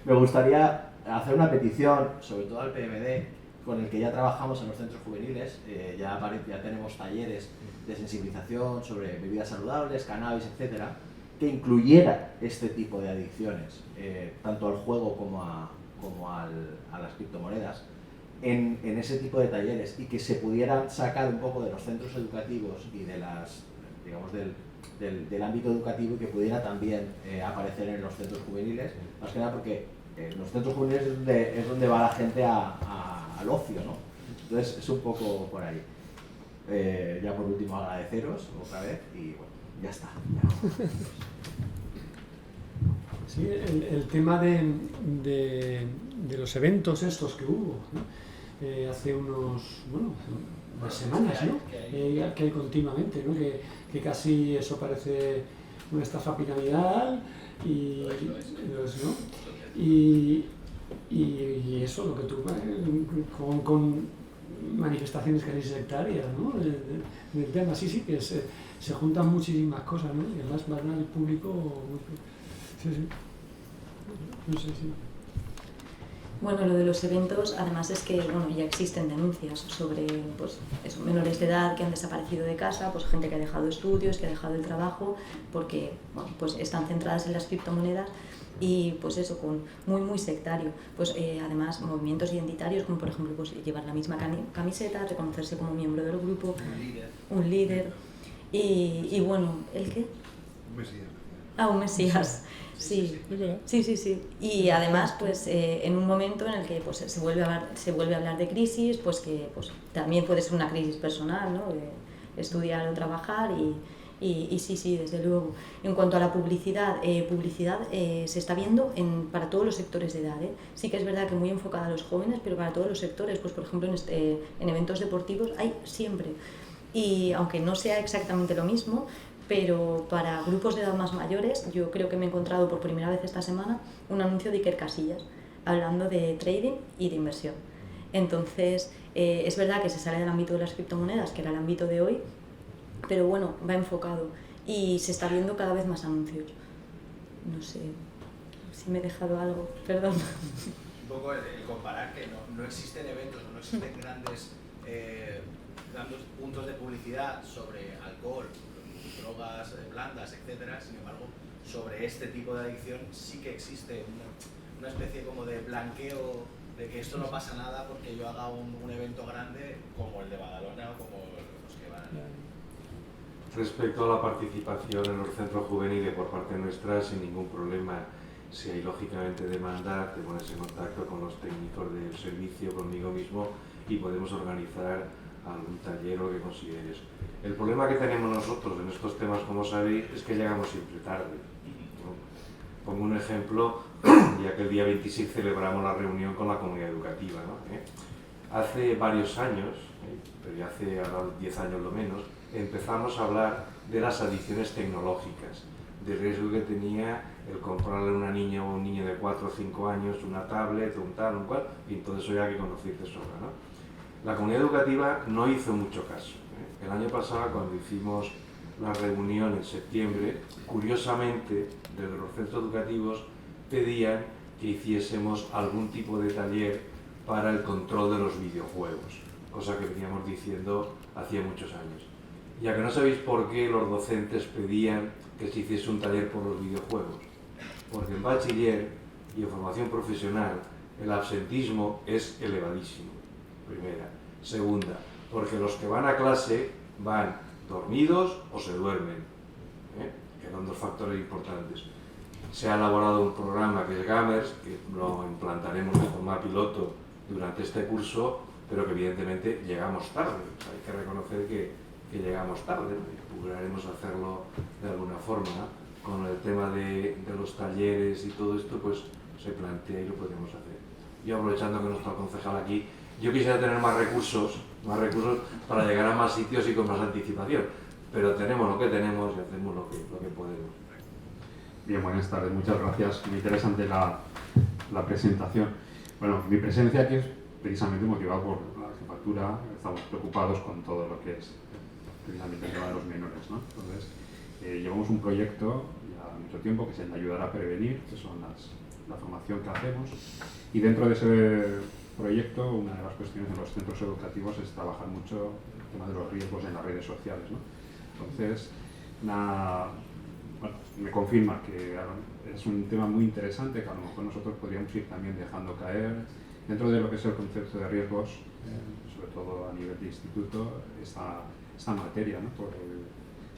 me gustaría hacer una petición, sobre todo al PMD, con el que ya trabajamos en los centros juveniles. Ya tenemos talleres de sensibilización sobre bebidas saludables, cannabis, etcétera, que incluyera este tipo de adicciones, tanto al juego como a las criptomonedas, en ese tipo de talleres, y que se pudieran sacar un poco de los centros educativos y de digamos, del ámbito educativo, y que pudiera también aparecer en los centros juveniles, más que nada porque los centros juveniles es donde va la gente al ocio, ¿no? Entonces es un poco por ahí. Ya por último agradeceros otra vez y bueno, ya está. Sí, el tema de los eventos estos que hubo, ¿no? Hace unas semanas, ¿no? Que hay continuamente, ¿no? Que casi eso parece una estafa piramidal y eso, lo que tú, con manifestaciones casi sectarias, ¿no? del tema, sí, que se juntan muchísimas cosas, ¿no? Y además van al público, sí, no sé si... Bueno, lo de los eventos, además es que ya existen denuncias sobre menores de edad que han desaparecido de casa, pues gente que ha dejado estudios, que ha dejado el trabajo, porque pues están centradas en las criptomonedas y pues eso, con muy sectario. Pues además movimientos identitarios como por ejemplo pues llevar la misma camiseta, reconocerse como miembro del grupo, un líder y bueno, ¿el qué? Un mesías. Un mesías. Sí. Y además, pues en un momento en el que pues, se vuelve a hablar de crisis, pues que pues, también puede ser una crisis personal, ¿no? De estudiar o trabajar y sí, desde luego. En cuanto a la publicidad se está viendo para todos los sectores de edad, ¿eh? Sí que es verdad que muy enfocada a los jóvenes, pero para todos los sectores, pues por ejemplo en eventos deportivos hay siempre. Y aunque no sea exactamente lo mismo, pero para grupos de edad más mayores, yo creo que me he encontrado por primera vez esta semana un anuncio de Iker Casillas hablando de trading y de inversión. Entonces, es verdad que se sale del ámbito de las criptomonedas, que era el ámbito de hoy, pero bueno, va enfocado y se está viendo cada vez más anuncios. No sé si me he dejado algo, perdón. Un poco el comparar que no existen eventos, no existen grandes puntos de publicidad sobre alcohol, drogas blandas, etcétera. Sin embargo, sobre este tipo de adicción sí que existe una especie como de blanqueo de que esto no pasa nada porque yo haga un evento grande como el de Badalona o como los que van. Respecto a la participación en los centros juveniles por parte nuestra, sin ningún problema. Si hay lógicamente demanda, te pones en contacto con los técnicos del servicio, conmigo mismo, y podemos organizar algún taller o que consideres. El problema que tenemos nosotros en estos temas, como sabéis, es que llegamos siempre tarde, ¿no? Pongo un ejemplo, ya que el día 26 celebramos la reunión con la comunidad educativa, ¿no? Hace varios años, pero ya hace ahora 10 años lo menos, empezamos a hablar de las adicciones tecnológicas, del riesgo que tenía el comprarle a una niña o un niño de 4 o 5 años una tablet, un tal, un cual, y entonces eso ya hay que conocerte sobra, ¿no? La comunidad educativa no hizo mucho caso. El año pasado, cuando hicimos la reunión en septiembre, curiosamente, desde los centros educativos pedían que hiciésemos algún tipo de taller para el control de los videojuegos, cosa que veníamos diciendo hacía muchos años. Ya que no sabéis por qué los docentes pedían que se hiciese un taller por los videojuegos, porque en bachiller y en formación profesional el absentismo es elevadísimo, primera. Segunda, porque los que van a clase van dormidos o se duermen, que son dos factores importantes. Se ha elaborado un programa que es Gamers, que lo implantaremos de forma piloto durante este curso, pero que evidentemente llegamos tarde. O sea, hay que reconocer que llegamos tarde, procuraremos hacerlo de alguna forma. Con el tema de los talleres y todo esto, pues se plantea y lo podemos hacer. Yo, aprovechando que nuestro concejal aquí, yo quisiera tener más recursos para llegar a más sitios y con más anticipación, pero tenemos lo que tenemos y hacemos lo que podemos. Bien, buenas tardes, muchas gracias. Muy interesante la presentación. Bueno, mi presencia aquí es precisamente motivada por la jefatura. Estamos preocupados con todo lo que es precisamente el tema de los menores, ¿no? Entonces, llevamos un proyecto ya mucho tiempo que es el de ayudar a prevenir, que son la formación que hacemos, y dentro de ese proyecto una de las cuestiones en los centros educativos es trabajar mucho el tema de los riesgos en las redes sociales, ¿no? Entonces, me confirma que es un tema muy interesante que a lo mejor nosotros podríamos ir también dejando caer dentro de lo que es el concepto de riesgos, sobre todo a nivel de instituto, esta materia, ¿no?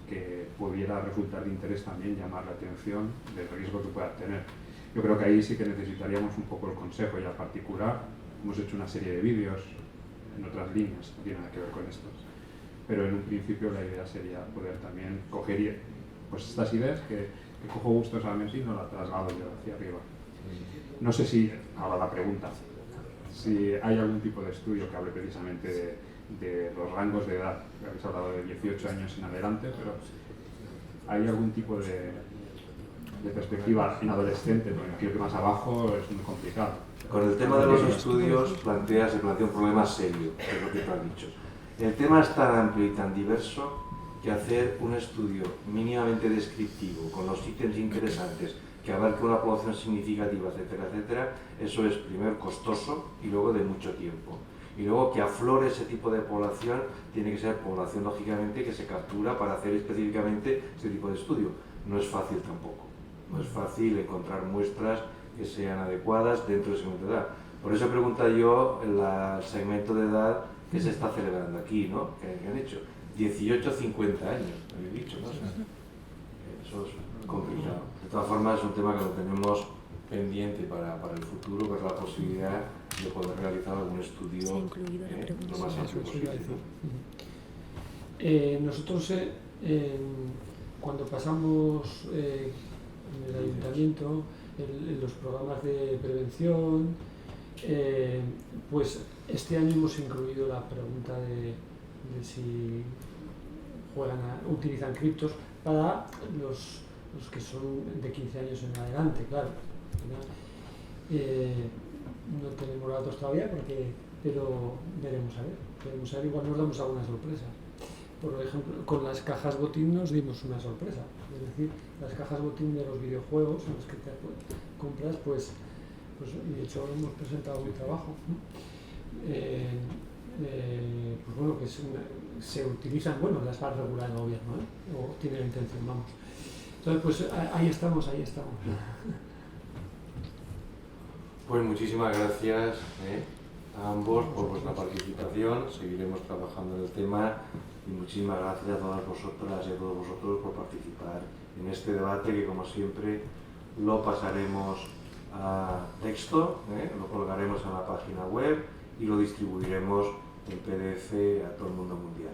Que pudiera resultar de interés también llamar la atención del riesgo que pueda tener. Yo creo que ahí sí que necesitaríamos un poco el consejo y al particular. Hemos hecho una serie de vídeos en otras líneas, no tiene nada que ver con estos, pero en un principio la idea sería poder también coger pues estas ideas que cojo gustosamente y no las traslado yo hacia arriba. No sé si, ahora la pregunta, si hay algún tipo de estudio que hable precisamente de los rangos de edad. Habéis hablado de 18 años en adelante, pero ¿hay algún tipo de perspectiva en adolescente? Porque imagino que más abajo es muy complicado. Con el tema de los estudios se plantea un problema serio, que es lo que tú has dicho. El tema es tan amplio y tan diverso que hacer un estudio mínimamente descriptivo, con los ítems interesantes, que abarque una población significativa, etcétera, etcétera, eso es primero costoso y luego de mucho tiempo. Y luego que aflore ese tipo de población, tiene que ser población lógicamente que se captura para hacer específicamente ese tipo de estudio. No es fácil tampoco, no es fácil encontrar muestras que sean adecuadas dentro de ese segmento de edad. Por eso pregunta yo el segmento de edad que se está celebrando aquí, ¿no? ¿Qué han hecho? 18 a 50 años, habéis dicho, ¿no? O sea, eso es complicado. De todas formas, es un tema que lo tenemos pendiente para el futuro, que es la posibilidad de poder realizar algún estudio lo más amplio posible, ¿no? Nosotros, cuando pasamos en el ayuntamiento los programas de prevención, pues este año hemos incluido la pregunta de si utilizan criptos para los que son de 15 años en adelante, claro. No tenemos datos todavía, pero veremos a ver, igual nos damos alguna sorpresa. Por ejemplo, con las cajas botín nos dimos una sorpresa, es decir, las cajas botín de los videojuegos en los que te compras, pues de hecho hemos presentado un trabajo, pues bueno, que se utilizan, bueno, las va a regular el gobierno, o tiene la intención, vamos. Entonces, pues ahí estamos. Pues muchísimas gracias a ambos por vuestra participación, seguiremos trabajando en el tema y muchísimas gracias a todas vosotras y a todos vosotros por participar en este debate que, como siempre, lo pasaremos a texto, lo colgaremos en la página web y lo distribuiremos en PDF a todo el mundo mundial.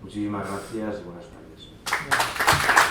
Muchísimas gracias y buenas tardes.